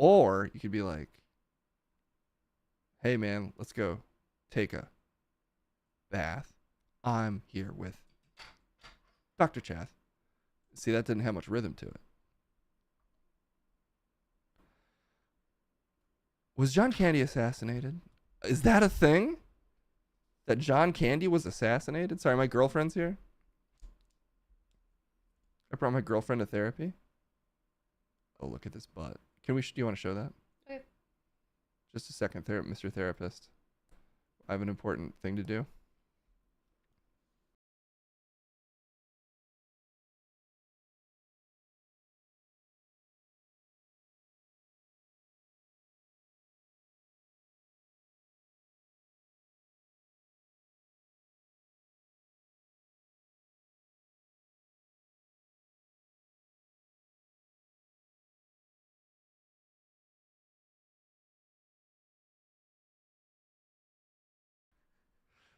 Or you could be like, hey man, let's go take a bath. I'm here with Dr. Chath. See, that didn't have much rhythm to it. Was John Candy assassinated? Is that a thing? That John Candy was assassinated? Sorry, my girlfriend's here. I brought my girlfriend to therapy. Oh, look at this butt. Do you want to show that? Okay. Just a second, Mr. Therapist. I have an important thing to do.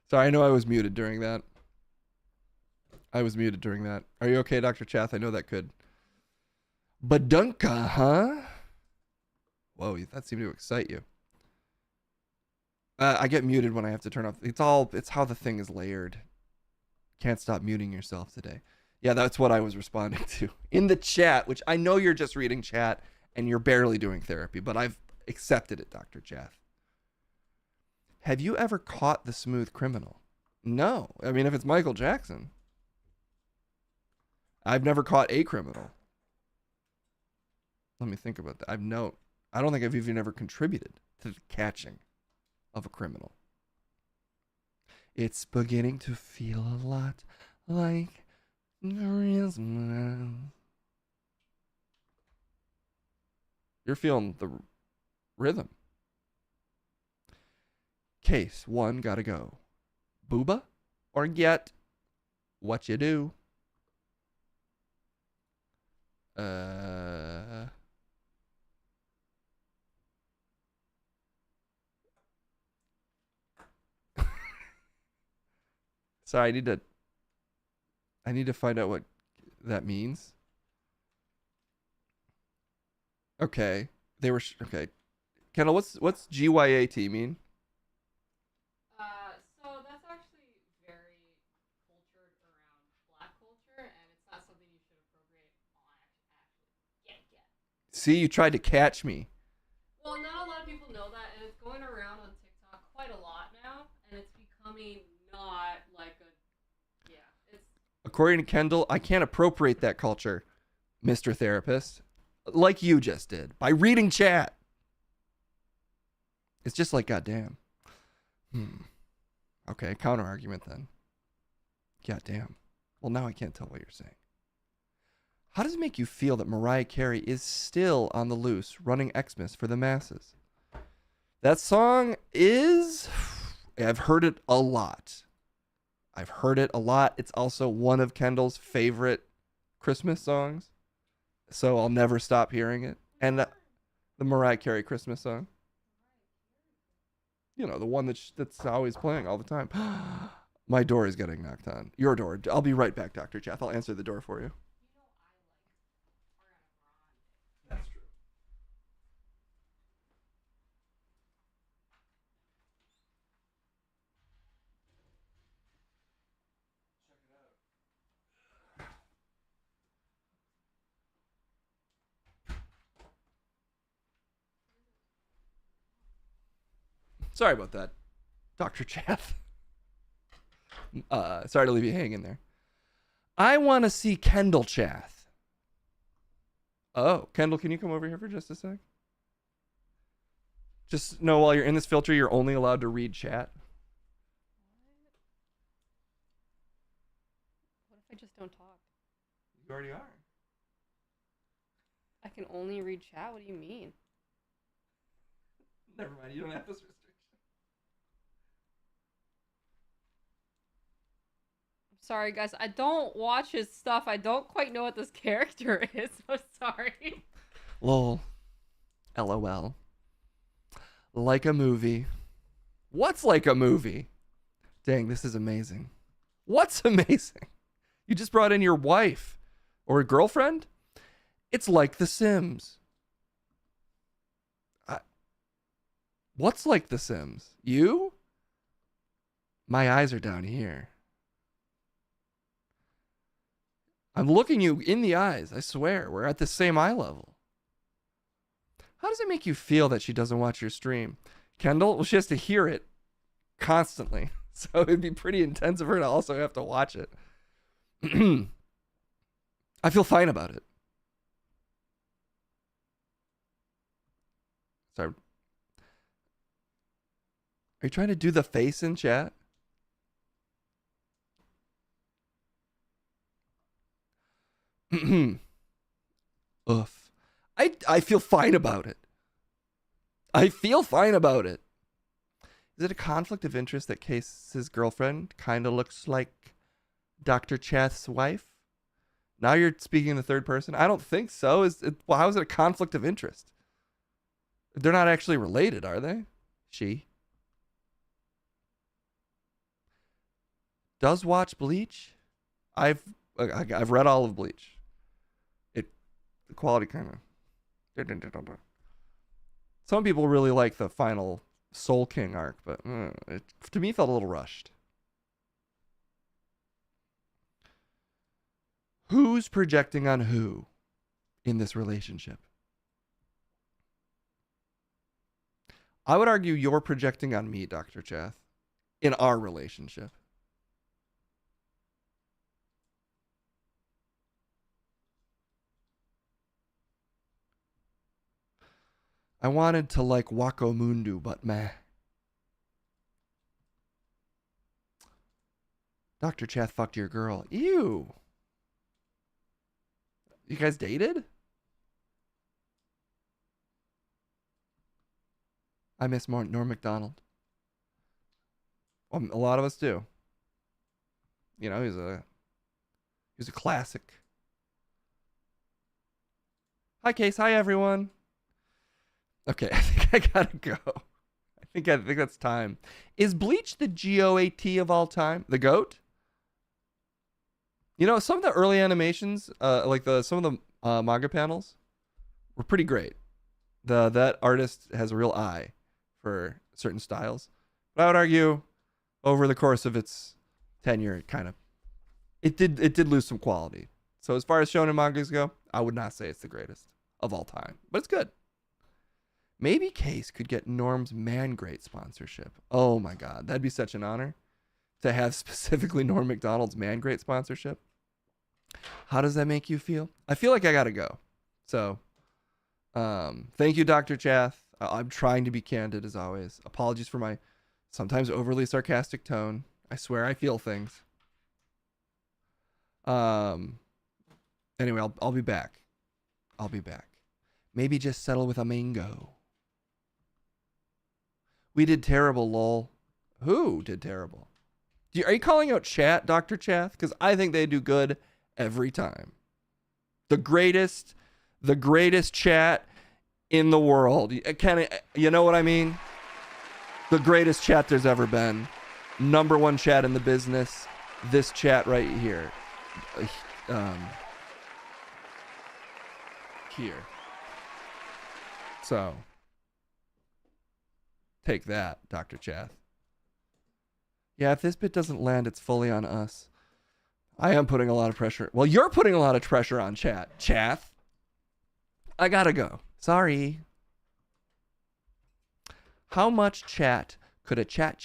Sorry, I know I was muted during that. Are you okay, Dr. Chath? I know that could. Badunka, huh? Whoa, that seemed to excite you. I get muted when I have to turn off. It's how the thing is layered. Can't stop muting yourself today. Yeah, that's what I was responding to. In the chat, which I know you're just reading chat and you're barely doing therapy, but I've accepted it, Dr. Chath. Have you ever caught the smooth criminal? No. I mean, if it's Michael Jackson. I've never caught a criminal. Let me think about that. I don't think I've even ever contributed to the catching of a criminal. It's beginning to feel a lot like Christmas. You're feeling the rhythm. Case 1 gotta go. Booba or get what you do? Sorry, I need to find out what that means. Okay. Okay. Kendall, what's GYAT mean? So that's actually very cultured around Black culture, and it's not something you should appropriate on actually get. See, you tried to catch me. Well, not a lot of people know that, and it's going around on TikTok quite a lot now, and it's becoming not like it's. According to Kendall, I can't appropriate that culture, Mr. Therapist, like you just did, by reading chat. It's just like, goddamn. Okay, counter argument then. Goddamn. Well, now I can't tell what you're saying. How does it make you feel that Mariah Carey is still on the loose, running Xmas for the masses? That song is... I've heard it a lot. It's also one of Kendall's favorite Christmas songs. So I'll never stop hearing it. And the Mariah Carey Christmas song. You know, the one that's always playing all the time. My door is getting knocked on. Your door. I'll be right back, Dr. Chath. I'll answer the door for you. That's true. Check it out. Sorry about that, Dr. Chath. Sorry to leave you hanging there. I want to see Kendall Chath. Oh, Kendall, can you come over here for just a sec? Just know while you're in this filter, you're only allowed to read chat. What if I just don't talk? You already are. I can only read chat? What do you mean? Never mind, you don't have this restriction. Sorry, guys. I don't watch his stuff. I don't quite know what this character is. I'm sorry. Lol. LOL. Like a movie. What's like a movie? Dang, this is amazing. What's amazing? You just brought in your wife or a girlfriend? It's like The Sims. What's like The Sims? You? My eyes are down here. I'm looking you in the eyes. I swear. We're at the same eye level. How does it make you feel that she doesn't watch your stream? Kendall? Well, she has to hear it constantly. So it'd be pretty intense of her to also have to watch it. I feel fine about it. Sorry. Are you trying to do the face in chat? Oof. I feel fine about it. I feel fine about it. Is it a conflict of interest that Case's girlfriend kind of looks like Dr. Chath's wife? Now you're speaking in the third person? I don't think so. Well, how is it a conflict of interest? They're not actually related, are they? She does watch Bleach. I've read all of Bleach. The quality kind of. Some people really like the final Soul King arc, but it to me felt a little rushed. Who's projecting on who in this relationship? I would argue you're projecting on me, Dr. Chath, in our relationship. I wanted to like Wako Mundu, but meh. Dr. Chath fucked your girl. Ew. You guys dated? I miss Norm Macdonald. A lot of us do. You know, he's a classic. Hi, Case. Hi, everyone. Okay, I think I gotta go. I think that's time. Is Bleach the GOAT of all time? The GOAT? You know, some of the early animations, like some of the manga panels, were pretty great. That artist has a real eye for certain styles. But I would argue, over the course of its tenure, it did lose some quality. So as far as shonen mangas go, I would not say it's the greatest of all time, but it's good. Maybe Case could get Norm's Man Great sponsorship. Oh my God, that'd be such an honor to have specifically Norm Macdonald's Man Great sponsorship. How does that make you feel? I feel like I gotta go. So, thank you, Dr. Chath. I'm trying to be candid as always. Apologies for my sometimes overly sarcastic tone. I swear I feel things. Anyway, I'll be back. I'll be back. Maybe just settle with a mango. We did terrible, lol. Who did terrible? Are you calling out chat, Dr. Chath? Because I think they do good every time. The greatest chat in the world. You know what I mean? The greatest chat there's ever been. Number one chat in the business. This chat right here. Here. So, take that, Dr. Chath. Yeah, if this bit doesn't land, it's fully on us. I am putting a lot of pressure. Well, you're putting a lot of pressure on chat. Chath. I gotta go. Sorry. How much chat could a chat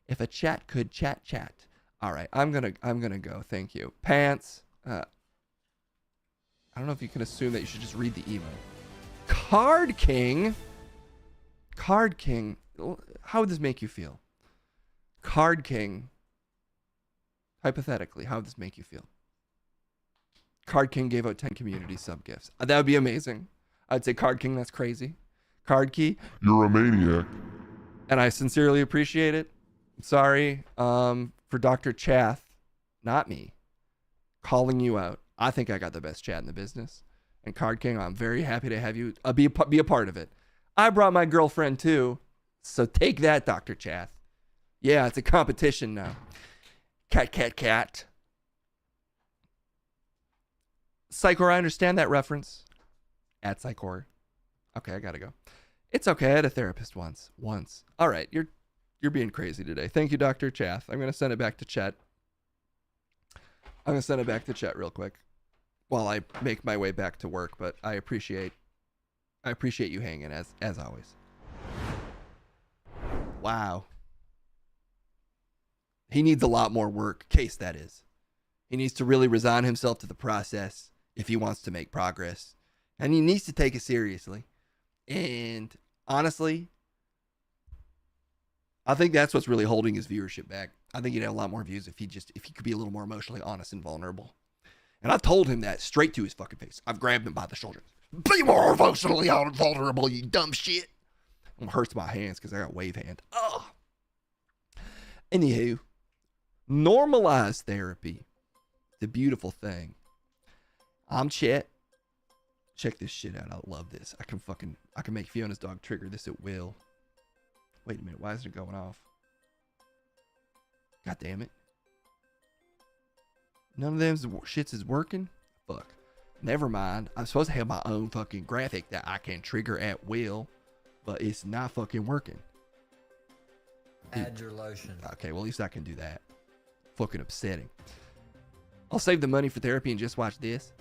if a chat could chat? All right, I'm gonna go. Thank you. Pants. I don't know if you can assume that you should just read the email. Card King. How would this make you feel? Card King. Hypothetically, how would this make you feel? Card King gave out 10 community sub gifts. That would be amazing. I'd say, Card King, that's crazy. Card Key. You're a maniac. And I sincerely appreciate it. Sorry for Dr. Chath, not me, calling you out. I think I got the best chat in the business. And Card King, I'm very happy to have you be a part of it. I brought my girlfriend too. So take that, Dr. Chath. Yeah, it's a competition now. Cat. Psychor, I understand that reference. At Psychor. Okay, I gotta go. It's okay. I had a therapist once. All right, you're being crazy today. Thank you, Dr. Chath. I'm gonna send it back to chat. I'm gonna send it back to chat real quick while I make my way back to work. But I appreciate you hanging as always. Wow. He needs a lot more work. Case, that is. He needs to really resign himself to the process if he wants to make progress. And he needs to take it seriously. And honestly, I think that's what's really holding his viewership back. I think he'd have a lot more views if he could be a little more emotionally honest and vulnerable. And I've told him that straight to his fucking face. I've grabbed him by the shoulders. Be more emotionally vulnerable, you dumb shit. It hurts my hands because I got wave hand. Ugh. Anywho, normalize therapy. It's a beautiful thing. I'm Chet. Check this shit out. I love this. I can make Fiona's dog trigger this at will. Wait a minute. Why isn't it going off? God damn it. None of them shits is working? Fuck. Never mind. I'm supposed to have my own fucking graphic that I can trigger at will, but it's not fucking working. Add your lotion. Okay, well, at least I can do that. Fucking upsetting. I'll save the money for therapy and just watch this.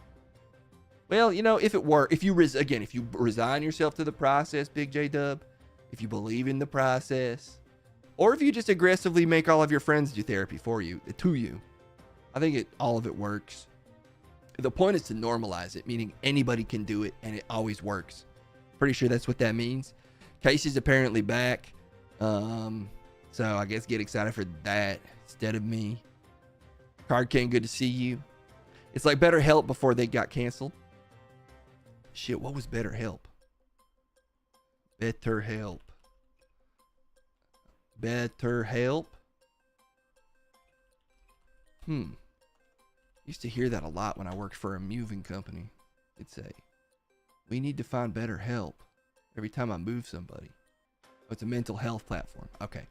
Well, you know, if you resign yourself to the process, Big J Dub, if you believe in the process, or if you just aggressively make all of your friends do therapy for you, to you, I think all of it works. The point is to normalize it, meaning anybody can do it and it always works. Pretty sure that's what that means. Case is apparently back. So I guess get excited for that instead of me. Card King, good to see you. It's like BetterHelp before they got canceled. Shit, what was BetterHelp? BetterHelp. Used to hear that a lot when I worked for a moving company. It'd say, we need to find better help every time I move somebody. Oh, it's a mental health platform. Okay.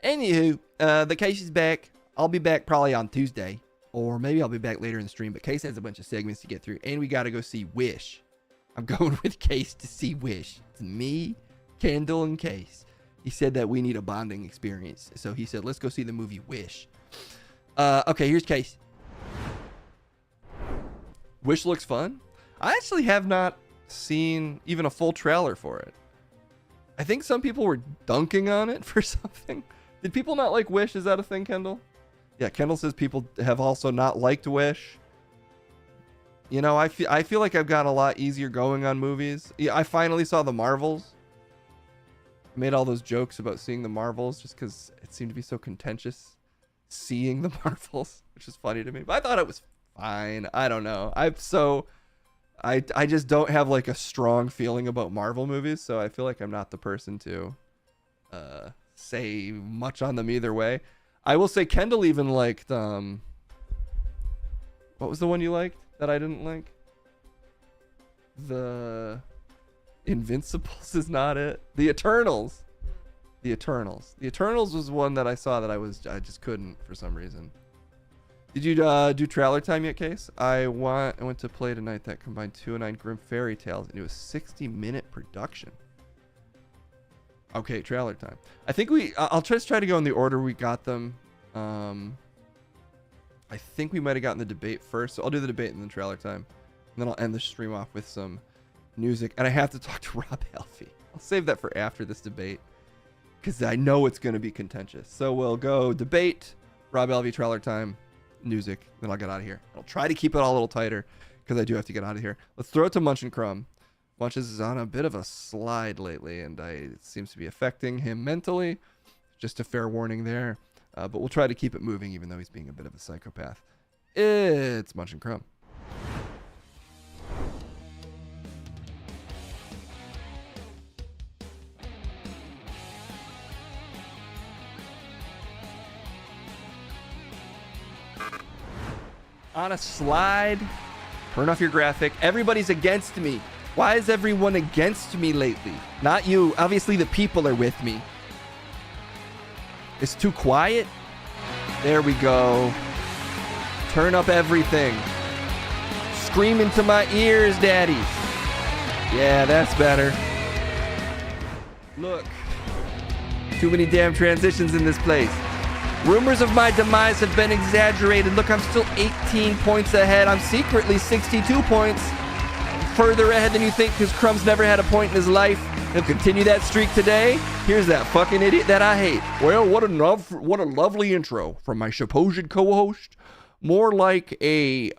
Anywho, the Case is back. I'll be back probably on Tuesday, or maybe I'll be back later in the stream, but Case has a bunch of segments to get through, and we got to go see Wish. I'm going with Case to see Wish. It's me, Kendall, and Case. He said that we need a bonding experience, so he said, let's go see the movie Wish. Okay, here's Case. Wish looks fun. I actually have not seen even a full trailer for it. I think some people were dunking on it for something. Did people not like Wish? Is that a thing, Kendall? Yeah, Kendall says people have also not liked Wish. You know, I feel like I've got a lot easier going on movies. Yeah, I finally saw the Marvels. I made all those jokes about seeing the Marvels just because it seemed to be so contentious seeing the Marvels, which is funny to me. But I thought it was fine. I don't know. I just don't have like a strong feeling about Marvel movies, so I feel like I'm not the person to say much on them either way. I will say Kendall even liked what was the one you liked that I didn't like? The Invincibles is not it. The Eternals. The Eternals was one that I saw that I just couldn't for some reason. Did you do trailer time yet, Case? I went to play tonight that combined 209 Grim Fairy Tales and it was 60-minute production. Okay, trailer time. I think I'll just try to go in the order we got them. I think we might have gotten the debate first, so I'll do the debate and then trailer time. And then I'll end the stream off with some music. And I have to talk to Rob Alfie. I'll save that for after this debate because I know it's going to be contentious. So we'll go debate, Rob Alfie, trailer time, music, then I'll get out of here. I'll try to keep it all a little tighter because I do have to get out of here. Let's throw it to Munch and Crumb. Munches is on a bit of a slide lately, and it seems to be affecting him mentally. Just a fair warning there. But we'll try to keep it moving, even though he's being a bit of a psychopath. It's Munch and Crumb. On a slide. Turn off your graphic. Everybody's against me. Why is everyone against me lately? Not you. Obviously, the people are with me. It's too quiet. There we go. Turn up everything. Scream into my ears, Daddy. Yeah, that's better. Look. Too many damn transitions in this place. Rumors of my demise have been exaggerated. Look, I'm still 18 points ahead. I'm secretly 62 points further ahead than you think because Crumb's never had a point in his life. He'll continue that streak today. Here's that fucking idiot that I hate. Well, what a lovely intro from my supposed co-host. More like a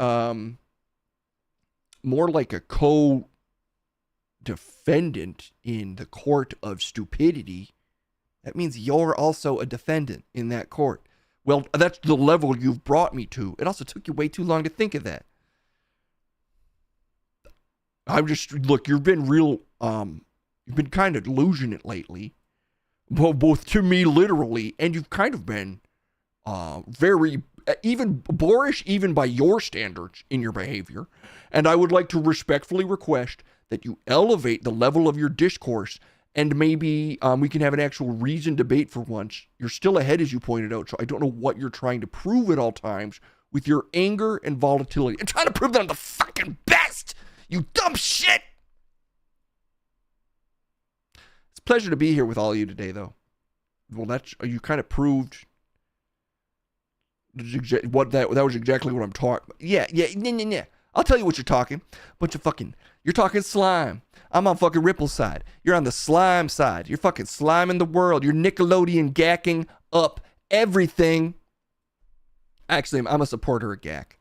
co-defendant in the court of stupidity. That means you're also a defendant in that court. Well, that's the level you've brought me to. It also took you way too long to think of that. Look, you've been real, you've been kind of losing it lately. Both to me, literally, and you've kind of been very, even boorish, even by your standards in your behavior. And I would like to respectfully request that you elevate the level of your discourse and maybe we can have an actual reasoned debate for once. You're still ahead, as you pointed out, so I don't know what you're trying to prove at all times with your anger and volatility. And trying to prove that I'm the fucking best, you dumb shit! It's a pleasure to be here with all of you today, though. Well, you kind of proved what that was exactly what I'm talking about. Yeah. I'll tell you what you're talking. You're talking slime. I'm on fucking Ripple's side. You're on the slime side. You're fucking sliming the world. You're Nickelodeon gacking up everything. Actually, I'm a supporter of gack.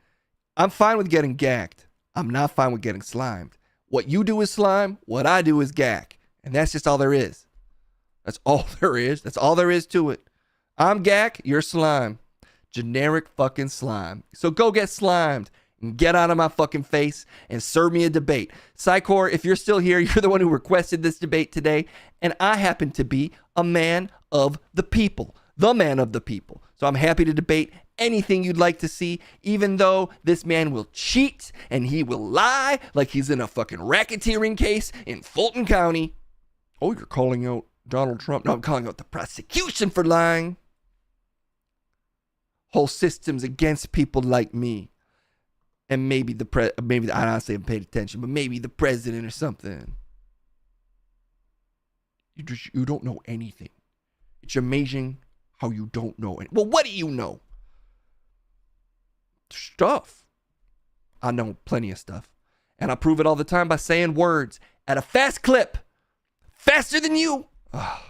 I'm fine with getting gacked. I'm not fine with getting slimed. What you do is slime. What I do is gack. And that's just all there is. That's all there is. That's all there is to it. I'm gack. You're slime. Generic fucking slime. So go get slimed. Get out of my fucking face and serve me a debate. Psychor, if you're still here, you're the one who requested this debate today, and I happen to be a man of the people, the man of the people. So I'm happy to debate anything you'd like to see, even though this man will cheat and he will lie like he's in a fucking racketeering case in Fulton County. Oh, you're calling out Donald Trump? No, I'm calling out the prosecution for lying. Whole system's against people like me. And maybe I honestly haven't paid attention, but maybe the president or something. You don't know anything. It's amazing how you don't know it. Well, what do you know? Stuff. I know plenty of stuff. And I prove it all the time by saying words at a fast clip. Faster than you.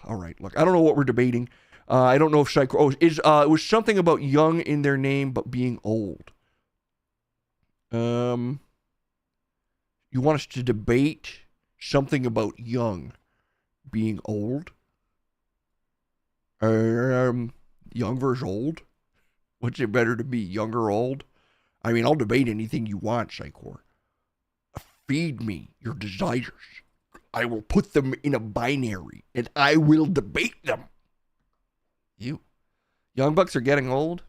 All right, look, I don't know what we're debating. I don't know if it was something about young in their name, but being old. You want us to debate something about young being old? Young versus old? What's it better to be, young or old? I mean, I'll debate anything you want, Psychor. Feed me your desires. I will put them in a binary, and I will debate them. You. Young bucks are getting old?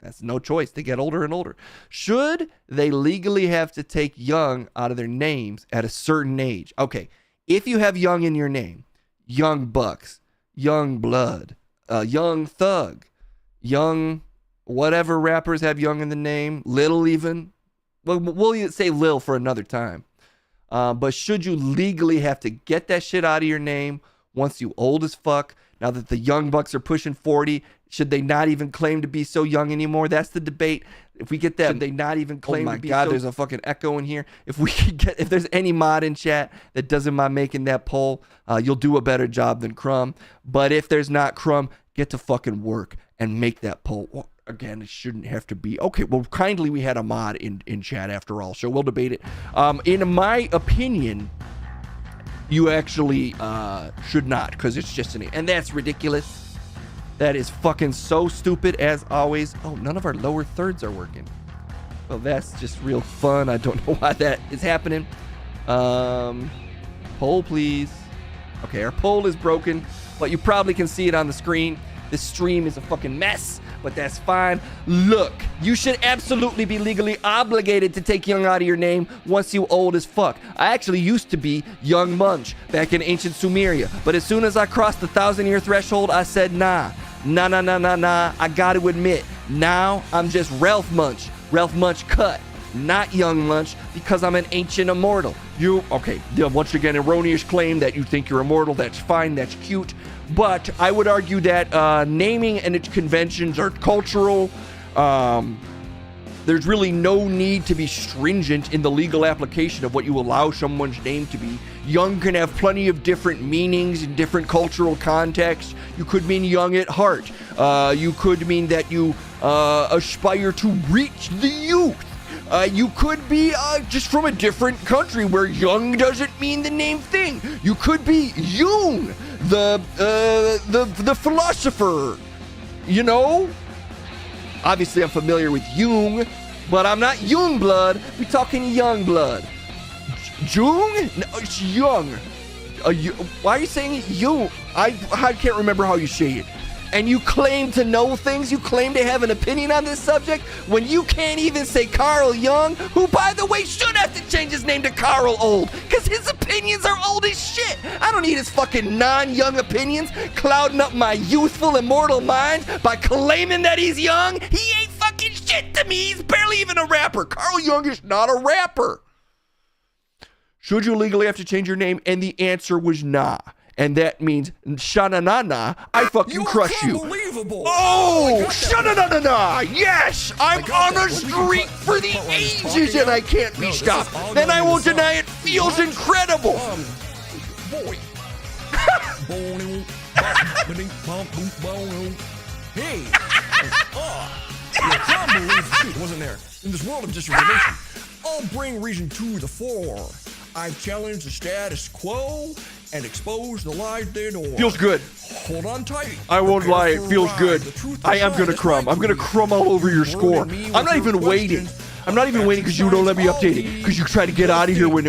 That's no choice. They get older and older. Should they legally have to take young out of their names at a certain age? Okay, if you have young in your name, young bucks, young blood, young thug, young whatever rappers have young in the name, Lil even. Well, we'll say Lil for another time. But should you legally have to get that shit out of your name once you old as fuck? Now that the young bucks are pushing 40, should they not even claim to be so young anymore? That's the debate. If we get that, should they not even claim to be so... Oh my God, there's a fucking echo in here. If there's any mod in chat that doesn't mind making that poll, you'll do a better job than Crumb. But if there's not Crumb, get to fucking work and make that poll. Well, again, it shouldn't have to be. Okay, well, kindly we had a mod in chat after all, so we'll debate it. In my opinion, you actually should not, because it's just and that's ridiculous. That is fucking so stupid as always. Oh, none of our lower thirds are working. Well, that's just real fun. I don't know why that is happening. Poll, please. Okay, our poll is broken, but you probably can see it on the screen. This stream is a fucking mess, but that's fine. Look, you should absolutely be legally obligated to take young out of your name once you old as fuck. I actually used to be Young Munch back in ancient Sumeria, but as soon as I crossed the 1,000-year threshold, I said nah. I gotta admit, now I'm just Ralph Munch cut. not young lunch, because I'm an ancient immortal. Okay, once again, erroneous claim that you think you're immortal. That's fine, that's cute. But I would argue that naming and its conventions are cultural. There's really no need to be stringent in the legal application of what you allow someone's name to be. Young can have plenty of different meanings in different cultural contexts. You could mean young at heart. You could mean that you aspire to reach the youth. You could be just from a different country where young doesn't mean the name thing. You could be Jung, the philosopher, you know? Obviously, I'm familiar with Jung, but I'm not Youngblood. We're talking Youngblood. Jung? No, it's Young. Why are you saying Jung? I can't remember how you say it. And you claim to know things? You claim to have an opinion on this subject when you can't even say Carl Jung, who, by the way, should have to change his name to Carl Old, because his opinions are old as shit. I don't need his fucking non-young opinions clouding up my youthful, immortal mind by claiming that he's young. He ain't fucking shit to me. He's barely even a rapper. Carl Jung is not a rapper. Should you legally have to change your name? And the answer was nah. And that means sha-na-na-na, I fucking crush you. Oh, sha-na-na-na-na. Yes, I'm on a streak for the ages and I can't be stopped. Then I won't deny it feels incredible. Boy. Hey. I can't believe the truth wasn't there. In this world of disinformation, I'll bring reason to the fore. I've challenged the status quo and exposed the lies they adore. Feels good. Hold on tight. I won't lie, it feels good. I am gonna crumb. I'm gonna crumb all over your score. I'm not even waiting. I'm not even waiting because you don't let me update it. Because you try to get out of here when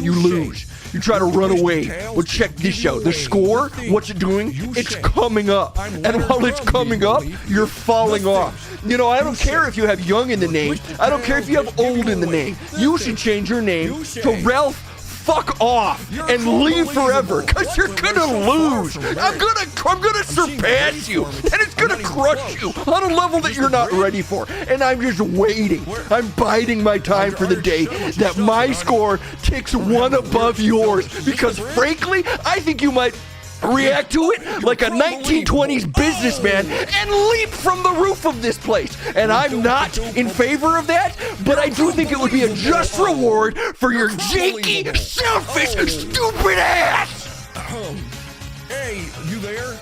you lose. You try to run away. Well, check this out. The score, what's it doing? It's coming up. And while it's coming up, you're falling off. You know, I don't care if you have young in the name. I don't care if you have old in the name. You should change your name to Ralph fuck off and leave forever, because you're gonna lose. I'm gonna surpass you, and it's gonna crush you on a level that you're not ready for. And I'm just waiting. I'm biding my time for the day that my score ticks one above yours, because frankly, I think you might react to it like a 1920s businessman and leap from the roof of this place. And I'm not in favor of that, but I do think it would be a just reward for your janky, selfish, stupid ass. Hey, you there?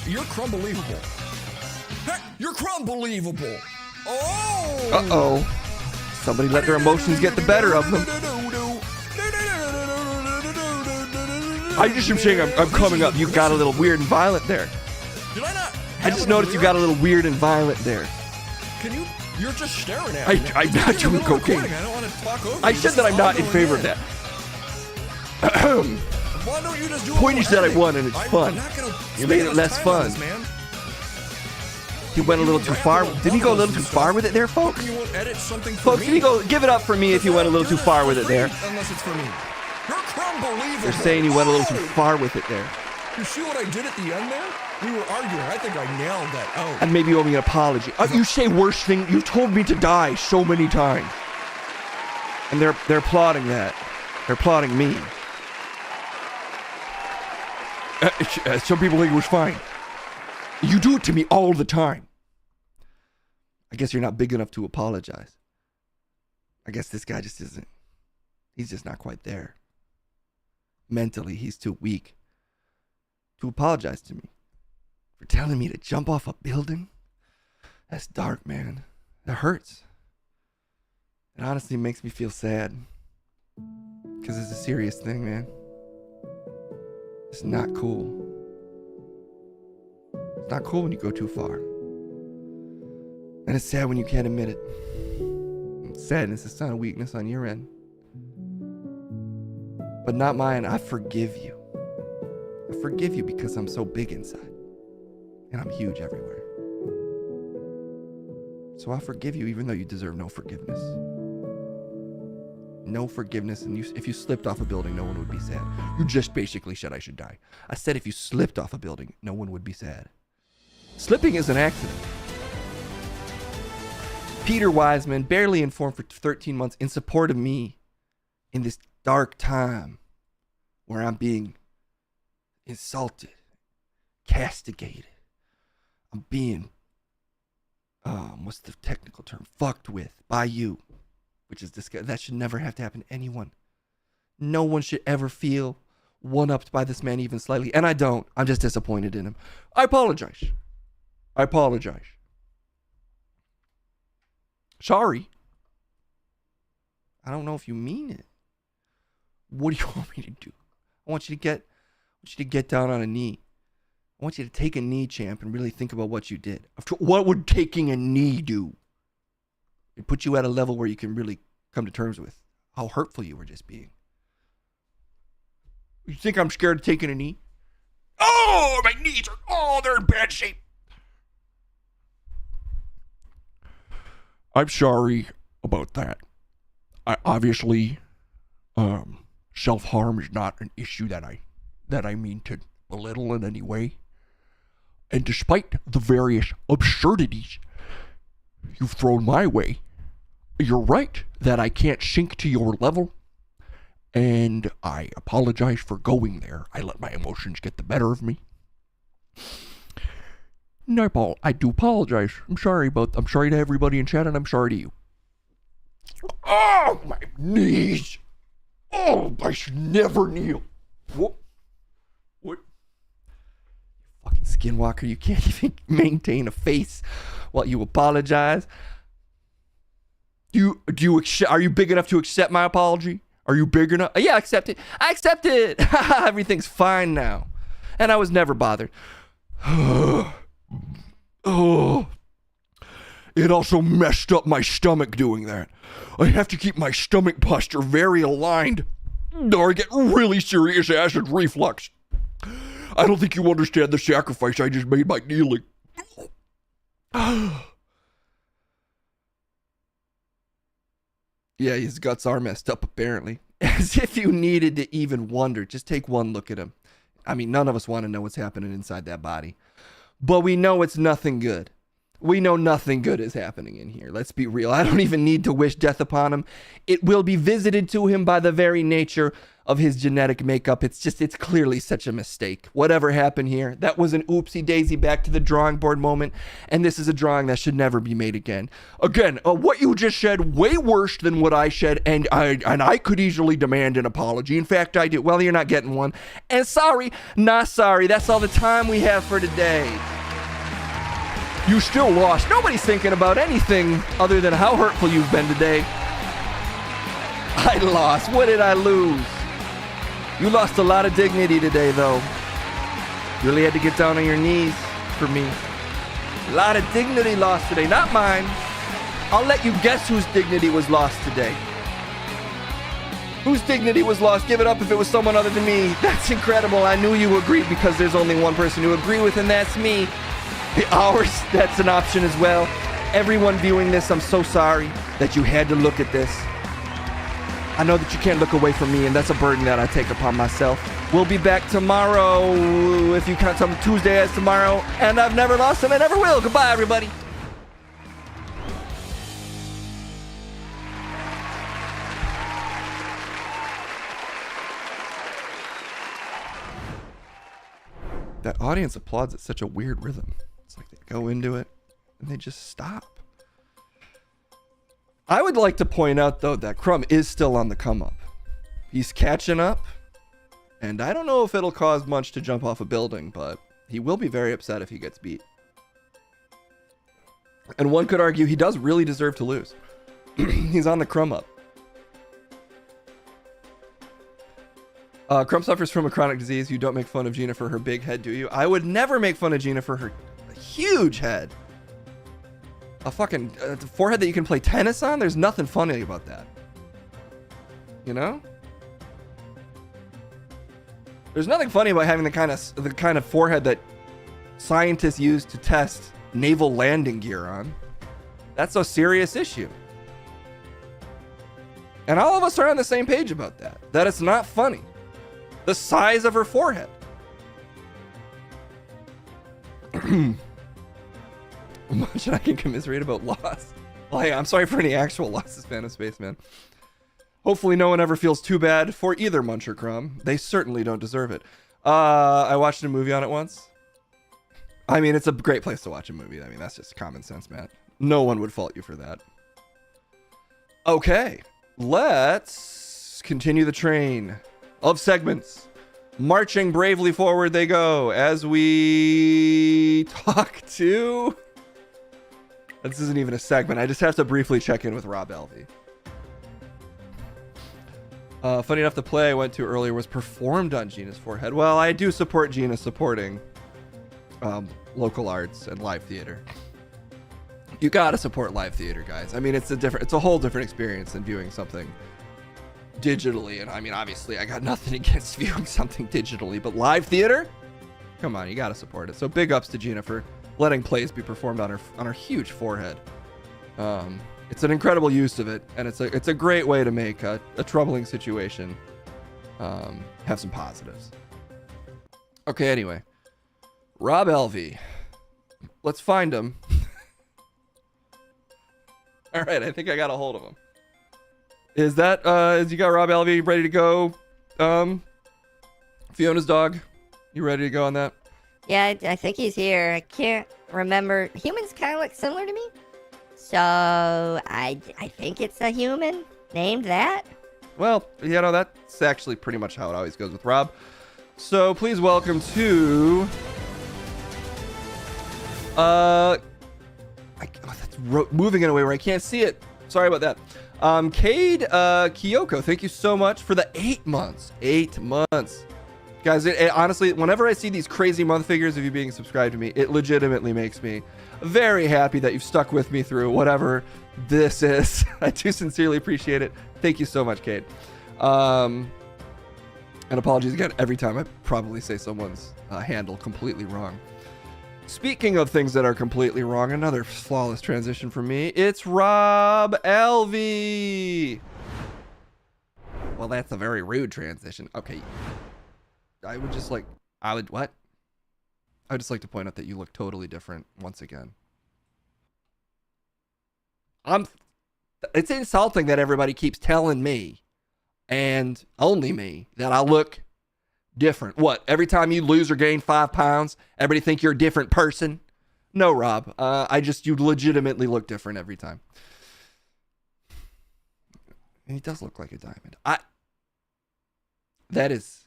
You're crumbelievable. Heck, you're crumbelievable. Oh! Uh-oh. Somebody let their emotions get the better of them. I just am saying I'm coming up. You got a little weird and violent there. Did I not? I just noticed you got a little weird and violent there. Can you? You're just staring at me. I'm not doing cocaine. I don't want to talk over I said that I'm not in favor of that. Why don't you just do Point is that I won and it's fun. You made it less fun. He went a little too far. Did he go a little too far with it there, folks? Folks, did he go? Give it up for me if you went a little too far with it there. Unless it's for me. You're crumbelievable. They're saying you went a little too far with it there. You see what I did at the end there? We were arguing. I think I nailed that out. And maybe you owe me an apology. You say worse thing. You told me to die so many times. And they're plotting that. They're plotting me. Some people think it was fine. You do it to me all the time. I guess you're not big enough to apologize. I guess this guy just isn't. He's just not quite there. Mentally, he's too weak to apologize to me for telling me to jump off a building. That's dark, man. That hurts. It honestly makes me feel sad. Because it's a serious thing, man. It's not cool. It's not cool when you go too far. And it's sad when you can't admit it. Sadness is a sign of weakness on your end. But not mine. I forgive you. I forgive you because I'm so big inside. And I'm huge everywhere. So I forgive you even though you deserve no forgiveness. No forgiveness. And if you slipped off a building, no one would be sad. You just basically said I should die. I said if you slipped off a building, no one would be sad. Slipping is an accident. Peter Wiseman, barely informed for 13 months, in support of me in this dark time where I'm being insulted, castigated. I'm being, what's the technical term? Fucked with by you, which is disgusting. That should never have to happen to anyone. No one should ever feel one-upped by this man even slightly. And I don't. I'm just disappointed in him. I apologize. I apologize. Sorry. I don't know if you mean it. What do you want me to do? I want you to get down on a knee. I want you to take a knee, champ, and really think about what you did. What would taking a knee do? It put you at a level where you can really come to terms with how hurtful you were just being. You think I'm scared of taking a knee? Oh, my knees they're in bad shape. I'm sorry about that. Obviously, self-harm is not an issue that I mean to belittle in any way. And despite the various absurdities you've thrown my way, you're right that I can't sink to your level. And I apologize for going there. I let my emotions get the better of me. No, I do apologize. I'm sorry to everybody in chat, and I'm sorry to you. Oh, my knees. Oh, I should never kneel. What? Fucking skinwalker, you can't even maintain a face while you apologize. Are you big enough to accept my apology? Are you big enough? Yeah, I accept it. I accept it. Everything's fine now. And I was never bothered. Oh, it also messed up my stomach doing that. I have to keep my stomach posture very aligned, or I get really serious acid reflux. I don't think you understand the sacrifice I just made by kneeling. Yeah, his guts are messed up, apparently. As if you needed to even wonder. Just take one look at him. I mean, none of us want to know what's happening inside that body. But we know it's nothing good. We know nothing good is happening in here. Let's be real. I don't even need to wish death upon him. It will be visited to him by the very nature of his genetic makeup. It's clearly such a mistake. Whatever happened here, that was an oopsie daisy back to the drawing board moment. And this is a drawing that should never be made again. Again, what you just said, way worse than what I said. And I could easily demand an apology. In fact, I do. Well, you're not getting one. And sorry, not sorry. That's all the time we have for today. You still lost. Nobody's thinking about anything other than how hurtful you've been today. I lost. What did I lose? You lost a lot of dignity today, though. You really had to get down on your knees for me. A lot of dignity lost today, not mine. I'll let you guess whose dignity was lost today. Whose dignity was lost? Give it up if it was someone other than me. That's incredible. I knew you agreed because there's only one person to agree with, and that's me. Ours, that's an option as well. Everyone viewing this, I'm so sorry that you had to look at this. I know that you can't look away from me, and that's a burden that I take upon myself. We'll be back tomorrow, if you count some Tuesday as tomorrow, and I've never lost and I never will. Goodbye, everybody. That audience applauds at such a weird rhythm. It's like they go into it and they just stop. I would like to point out, though, that Crumb is still on the come up. He's catching up, and I don't know if it'll cause much to jump off a building, but he will be very upset if he gets beat. And one could argue he does really deserve to lose. He's on the Crumb up. Crumb suffers from a chronic disease. You don't make fun of Gina for her big head, do you? I would never make fun of Gina for her huge head. A fucking forehead that you can play tennis on? There's nothing funny about that. You know? There's nothing funny about having the kind of forehead that scientists use to test naval landing gear on. That's a serious issue. And all of us are on the same page about that. That it's not funny. The size of her forehead. Much I can commiserate about loss. Well, hey, I'm sorry for any actual losses, Phantom Spaceman. Hopefully no one ever feels too bad for either Munch or Crumb. They certainly don't deserve it. I watched a movie on it once. I mean, it's a great place to watch a movie. I mean, that's just common sense, Matt. No one would fault you for that. Okay, let's continue the train of segments. Marching bravely forward they go as we talk to... This isn't even a segment. I just have to briefly check in with Rob Elvey. Funny enough, the play I went to earlier was performed on Gina's forehead. Well, I do support Gina supporting local arts and live theater. You gotta support live theater, guys. I mean, it's a whole different experience than viewing something digitally. And I mean, obviously, I got nothing against viewing something digitally, but live theater? Come on, you gotta support it. So big ups to Gina for letting plays be performed on her huge forehead. It's an incredible use of it, and it's a great way to make a troubling situation have some positives. Okay, anyway, Rob Elvey, let's find him. All right, I think I got a hold of him. Is you got Rob Elvey ready to go? Fiona's dog, you ready to go on that? Yeah, I think he's here. I can't remember. Humans kind of look similar to me. So, I think it's a human named that. Well, you know, that's actually pretty much how it always goes with Rob. So, please welcome to... that's moving in a way where I can't see it. Sorry about that. Cade Kyoko, thank you so much for the 8 months. 8 months. Guys, it honestly, whenever I see these crazy month figures of you being subscribed to me, it legitimately makes me very happy that you've stuck with me through whatever this is. I do sincerely appreciate it. Thank you so much, Cade. And apologies again every time I probably say someone's handle completely wrong. Speaking of things that are completely wrong, another flawless transition for me. It's Rob Elvey. Well, that's a very rude transition. Okay. I would just like to point out that you look totally different once again. It's insulting that everybody keeps telling me, and only me, that I look different. What, every time you lose or gain 5 pounds, everybody think you're a different person? No, Rob. You legitimately look different every time. And he does look like a diamond. That is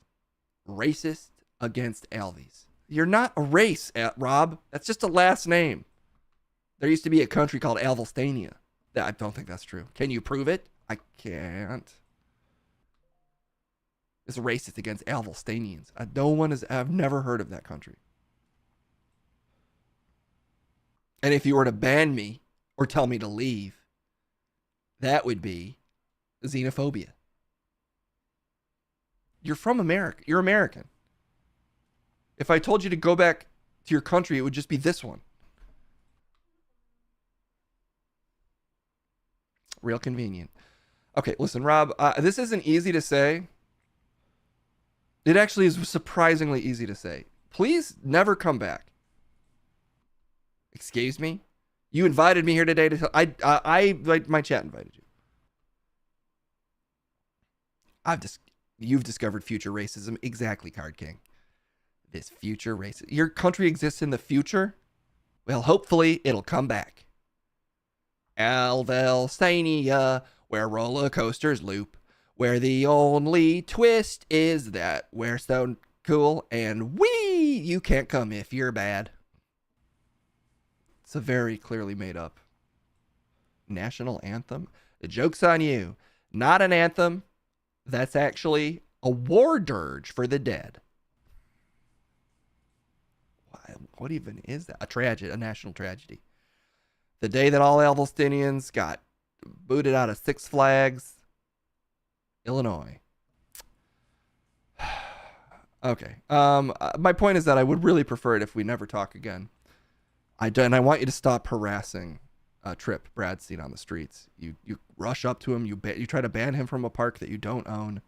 racist against Alvies. You're not a race, Rob. That's just a last name. There used to be a country called Alvelstania. I don't think that's true. Can you prove it? I can't. It's racist against Alvelstanians. I've never heard of that country. And if you were to ban me or tell me to leave, that would be xenophobia. You're from America. You're American. If I told you to go back to your country, it would just be this one. Real convenient. Okay, listen, Rob, this isn't easy to say. It actually is surprisingly easy to say. Please never come back. Excuse me? You invited me here today to my chat invited you. You've discovered future racism. Exactly, Card King. This future racism. Your country exists in the future? Well, hopefully it'll come back. Alvelstania, where roller coasters loop, where the only twist is that we're so cool and you can't come if you're bad. It's a very clearly made up national anthem. The joke's on you. Not an anthem. That's actually a war dirge for the dead. What even is that? A national tragedy. The day that all Alvelstinians got booted out of Six Flags, Illinois. Okay. My point is that I would really prefer it if we never talk again. And I want you to stop harassing Trip Bradstein on the streets. You rush up to him. You try to ban him from a park that you don't own.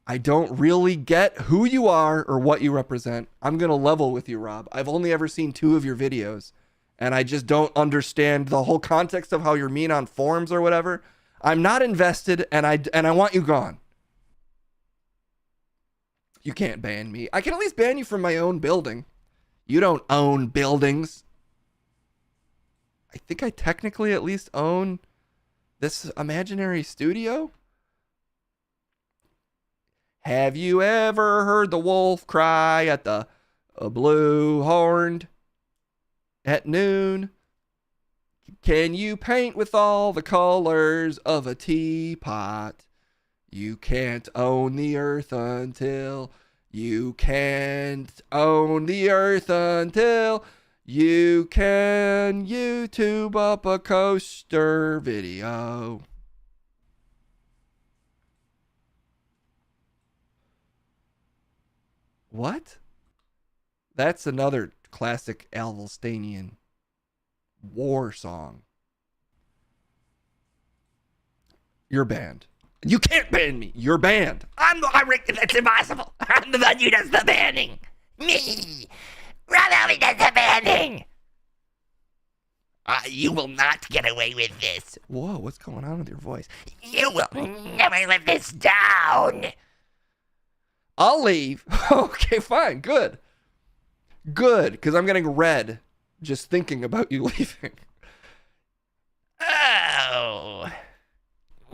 I don't really get who you are or what you represent. I'm going to level with you, Rob. I've only ever seen 2 of your videos, and I just don't understand the whole context of how you're mean on forums or whatever, I'm not invested, and I want you gone. You can't ban me. I can at least ban you from my own building. You don't own buildings. I think I technically at least own this imaginary studio. Have you ever heard the wolf cry at the blue horned at noon? Can you paint with all the colors of a teapot? You can't own the earth until you can't own the earth until you can YouTube up a coaster video. What? That's another classic Alvelstanian war song. You're banned. You can't ban me. You're banned. That's impossible. I'm the one who does the banning. Me. Rob Alvey does the banning. You will not get away with this. Whoa, what's going on with your voice? You will never live this down. I'll leave. Okay, fine. Good. Good, because I'm getting red just thinking about you leaving. Oh.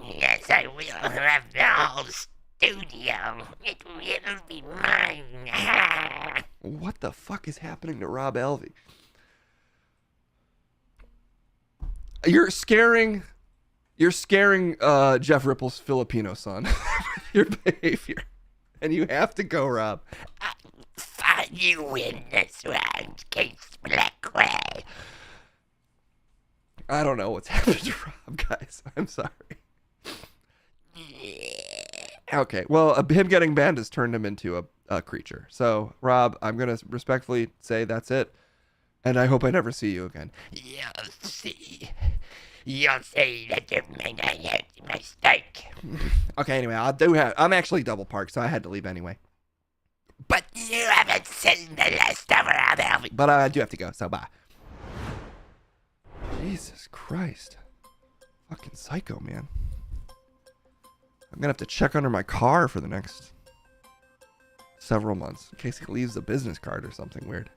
Yes, I will have the whole studio. It'll be mine. What the fuck is happening to Rob Alvey? You're scaring Jeff Ripple's Filipino son with your behavior. And you have to go, Rob. You win this round, Case Blackwell. I don't know what's happened to Rob, guys. I'm sorry. Okay, well, him getting banned has turned him into a creature. So, Rob, I'm going to respectfully say that's it. And I hope I never see you again. You'll see. You'll say that you made a mistake. Okay, anyway, I'm actually double parked, so I had to leave anyway. But you haven't seen the last of Rob Alvey. But I do have to go, so bye. Jesus Christ. Fucking psycho, man. I'm going to have to check under my car for the next several months in case he leaves a business card or something weird.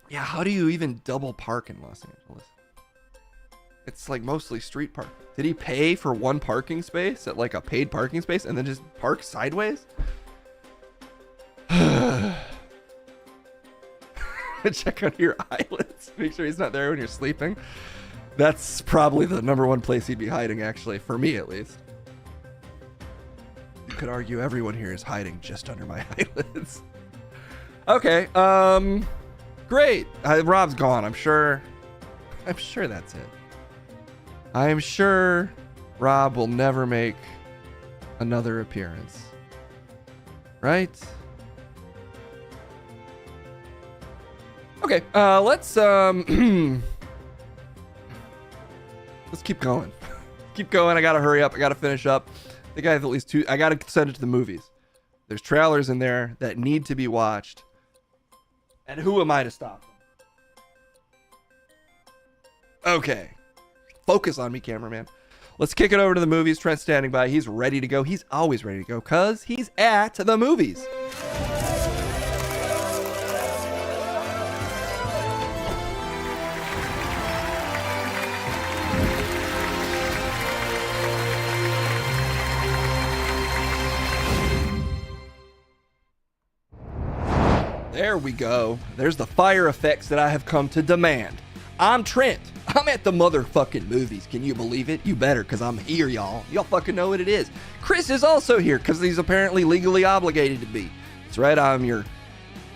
Yeah, how do you even double park in Los Angeles? It's like mostly street park. Did he pay for one parking space at like a paid parking space and then just park sideways? Check under your eyelids. Make sure he's not there when you're sleeping. That's probably the number one place he'd be hiding, actually, for me at least. You could argue everyone here is hiding just under my eyelids. Okay, great. Rob's gone. I'm sure that's it. I'm sure Rob will never make another appearance. Right? Okay, let's keep going. Keep going. I gotta hurry up. I gotta finish up. I think I have at least two. I gotta send it to the movies. There's trailers in there that need to be watched. And who am I to stop them? Okay. Focus on me, cameraman. Let's kick it over to the movies. Trent's standing by. He's ready to go. He's always ready to go because he's at the movies. There we go. There's the fire effects that I have come to demand. I'm Trent. I'm at the motherfucking movies. Can you believe it? You better, because I'm here, y'all. Y'all fucking know what it is. Chris is also here, because he's apparently legally obligated to be. That's right, I'm your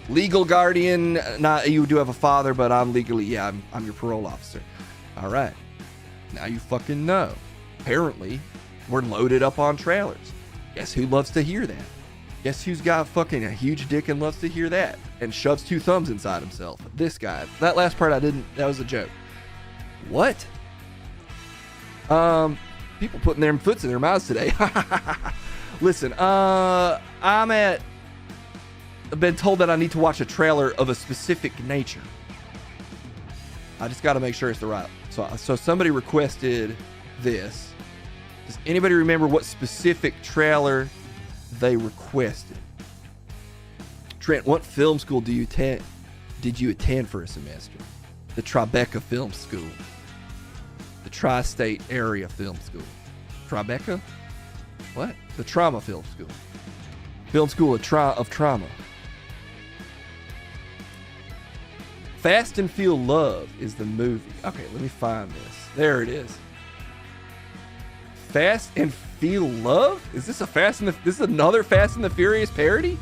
legal guardian. Not, you do have a father, but I'm legally, I'm your parole officer. All right. Now you fucking know. Apparently, we're loaded up on trailers. Guess who loves to hear that? Guess who's got fucking a huge dick and loves to hear that? And shoves two thumbs inside himself. This guy. That last part that was a joke. What? People putting their foots in their mouths today. Listen, I've been told that I need to watch a trailer of a specific nature. I just got to make sure it's the right. So somebody requested this. Does anybody remember what specific trailer they requested? Trent, what film school did you attend for a semester? The Tribeca Film School. The Tri-State Area Film School. Tribeca? What? The Trauma Film School. Film School of Trauma. Fast and Feel Love is the movie. Okay, let me find this. There it is. Fast and Feel Love? Is this this is another Fast and the Furious parody?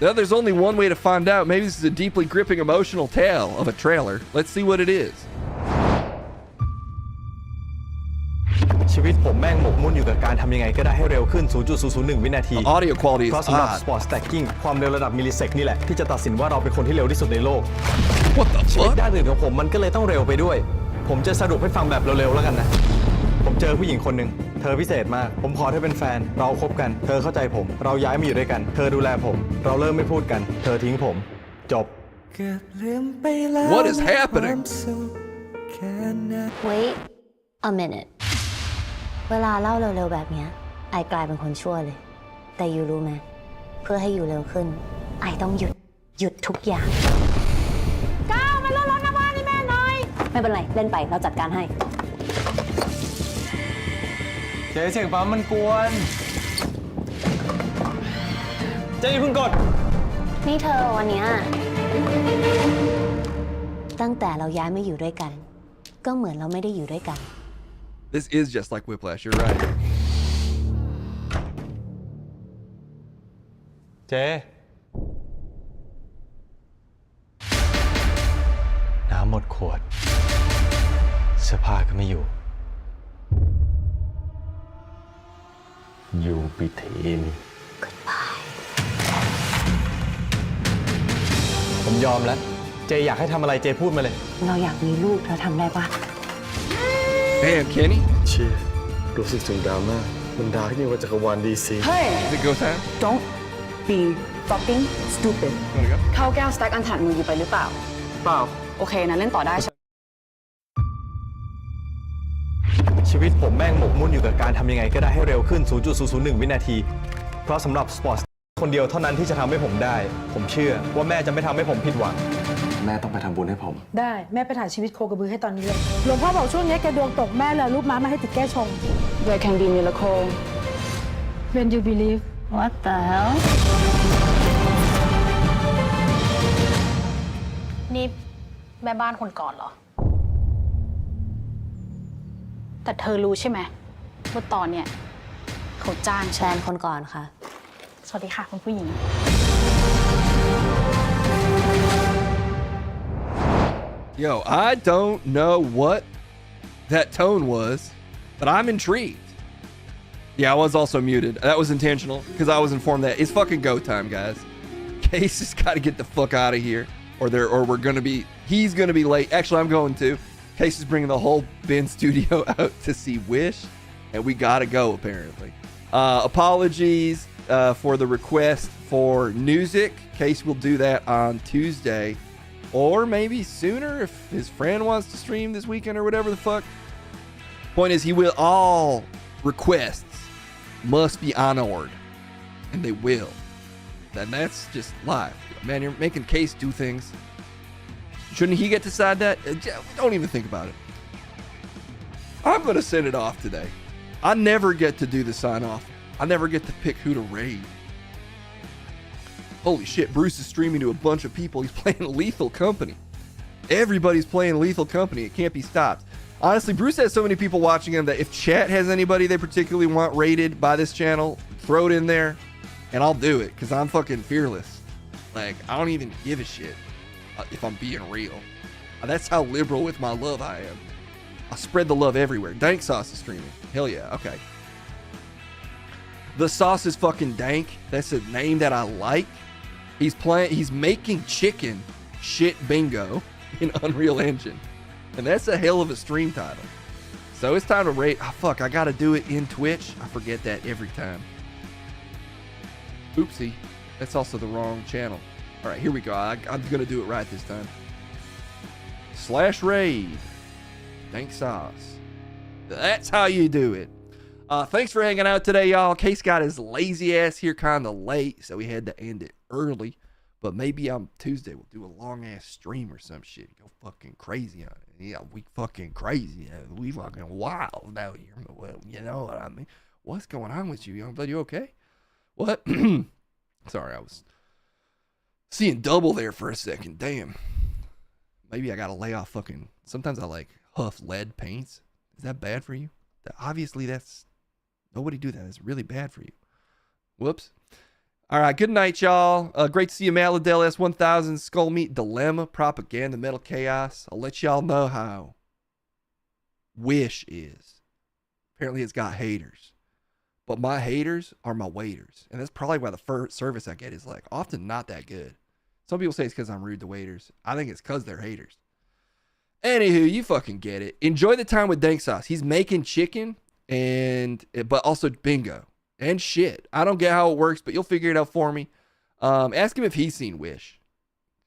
No, there's only one way to find out. Maybe this is a deeply gripping emotional tale of a trailer. Let's see what it is. ชีวิตผมแม่งหมกมุ่นอยู่กับการทำยังไงก็ได้ให้เร็วขึ้น 0.001 วินาที The audio quality is เพราะสำหรับ odd. Sport Stacking ความเร็วระดับมิลลิเซกนี่แหละที่จะตัดสินว่าเราเป็นคนที่เร็วที่สุดในโลก What the ชีวิต fuck? ด้านอื่นของผมมันก็เลยต้องเร็วไปด้วย ผมจะสรุปให้ฟังแบบเร็วๆแล้วกันนะ ผมเจอผู้หญิงคนหนึ่งเธอพิเศษมาก ผมขอเธอเป็นแฟน เราคบกัน เธอเข้าใจผม เราย้ายมาอยู่ด้วยกัน เธอดูแลผม เราเริ่มไม่พูดกัน เธอทิ้งผม จบ What is happening? Wait a minute เวลาเล่าเร็วๆแบบเนี้ยไอกลายเป็นคนชั่วเลย แต่ยูรู้ไหมเพื่อให้อยู่เร็วขึ้นไอต้องหยุดทุกอย่างก้าวมาเล่นรถนะบ้านนี่แม่หน่อยไม่เป็นไรเล่นไปเราจัดการให้ เจ๊เสียงปั๊มมันกวนเจ๊เพิ่งกด นี่เธอวันเนี้ยตั้งแต่เราย้ายมาอยู่ด้วยกันก็เหมือนเราไม่ได้อยู่ด้วยกัน This is just like Whiplash, you're right. เจ๊น้ำหมดขวดเสื้อผ้าก็ไม่อยู่อยู่ปิดทีนี่ ผมยอมแล้ว เจอยากให้ทำอะไรเจพูดมาเลย เราอยากมีลูกเธอทำได้ปะ Damn, Kenny. เชี่ยรู้สึกถึงดราม่ามันดาร์กยิ่งกว่าจักรวาลดีซี Hey Is it go time? don't be fucking stupid Wanna go? เข้าแก้วสแต็กอันถัดมืออยู่ไปหรือเปล่า เปล่า โอเคนะเล่นต่อได้ใช่ ชีวิตผมแม่งหมกมุ่นอยู่กับการทำยังไงก็ได้ให้เร็วขึ้น 0.001 วินาที เพราะสำหรับสปอร์ตคนเดียวเท่านั้นที่จะทำให้ผมได้ ผมเชื่อว่าแม่จะไม่ทำให้ผมผิดหวัง แม่ต้องไปทำบุญให้ผม ได้แม่ไปถ่ายชีวิตโคกระบือให้ตอนนี้เลยหลวงพ่อบอกช่วงนี้แกดวงตกแม่เลยรูปม้ามาให้ติดแก้ชง There can be miracle When you believe What the hell นี่แม่บ้านคนก่อนเหรอ แต่เธอรู้ใช่ไหมว่าตอนเนี้ยเขาจ้าง แฟนคนก่อนค่ะ สวัสดีค่ะคุณผู้หญิง Yo, I don't know what that tone was, but I'm intrigued. Yeah, I was also muted. That was intentional because I was informed that it's fucking go time, guys. Case has got to get the fuck out of here, or we're gonna be. He's gonna be late. Actually, I'm going to. Case is bringing the whole Ben studio out to see Wish, and we gotta go apparently. Apologies for the request for NEWZZZ. Case will do that on Tuesday. Or maybe sooner if his friend wants to stream this weekend or whatever the fuck. Point is, all requests must be honored. And they will. And that's just live. Man, you're making Case do things. Shouldn't he get to decide that? Don't even think about it. I'm going to send it off today. I never get to do the sign off. I never get to pick who to raid. Holy shit, Bruce is streaming to a bunch of people. He's playing Lethal Company. Everybody's playing Lethal Company. It can't be stopped. Honestly, Bruce has so many people watching him that if chat has anybody they particularly want raided by this channel, throw it in there and I'll do it because I'm fucking fearless. Like, I don't even give a shit if I'm being real. That's how liberal with my love I am. I spread the love everywhere. Dank Sauce is streaming. Hell yeah, okay. The Sauce is fucking dank. That's a name that I like. He's making chicken shit bingo in Unreal Engine. And that's a hell of a stream title. So it's time to rate. Oh, fuck, I gotta do it in Twitch. I forget that every time. Oopsie. That's also the wrong channel. All right, here we go. I'm gonna do it right this time. /raid. Thanks, sauce. That's how you do it. Thanks for hanging out today, y'all. Case got his lazy ass here kind of late, so we had to end it early. But maybe on Tuesday we'll do a long ass stream or some shit. Go fucking crazy on it. Yeah, we fucking crazy. We fucking wild out here. Well, you know what I mean. What's going on with you, young blood? You okay? What? Sorry, I was seeing double there for a second. Damn. Maybe I gotta lay off fucking. Sometimes I like huff lead paints. Is that bad for you? Obviously, that's. Nobody do that. It's really bad for you. Whoops. All right. Good night, y'all. Great to see you, Matt Liddell, S1000, Skull Meat Dilemma, Propaganda, Metal Chaos. I'll let y'all know how Wish is. Apparently, it's got haters. But my haters are my waiters. And that's probably why the service I get is like often not that good. Some people say it's because I'm rude to waiters. I think it's because they're haters. Anywho, you fucking get it. Enjoy the time with Dank Sauce. He's making chicken but also bingo and shit. I don't get how it works, but you'll figure it out for me. Ask him if he's seen Wish.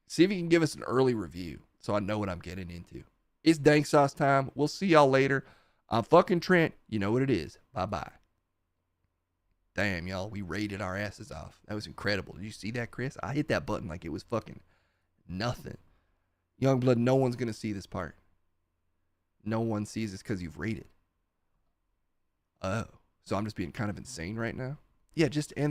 See if he can give us an early review so I know what I'm getting into. It's Dank Sauce time. We'll see y'all later. I'm fucking Trent. You know what it is. Bye-bye. Damn, y'all. We raided our asses off. That was incredible. Did you see that, Chris? I hit that button like it was fucking nothing. Youngblood, no one's going to see this part. No one sees this because you've raided. Oh, so I'm just being kind of insane right now? Yeah, just end the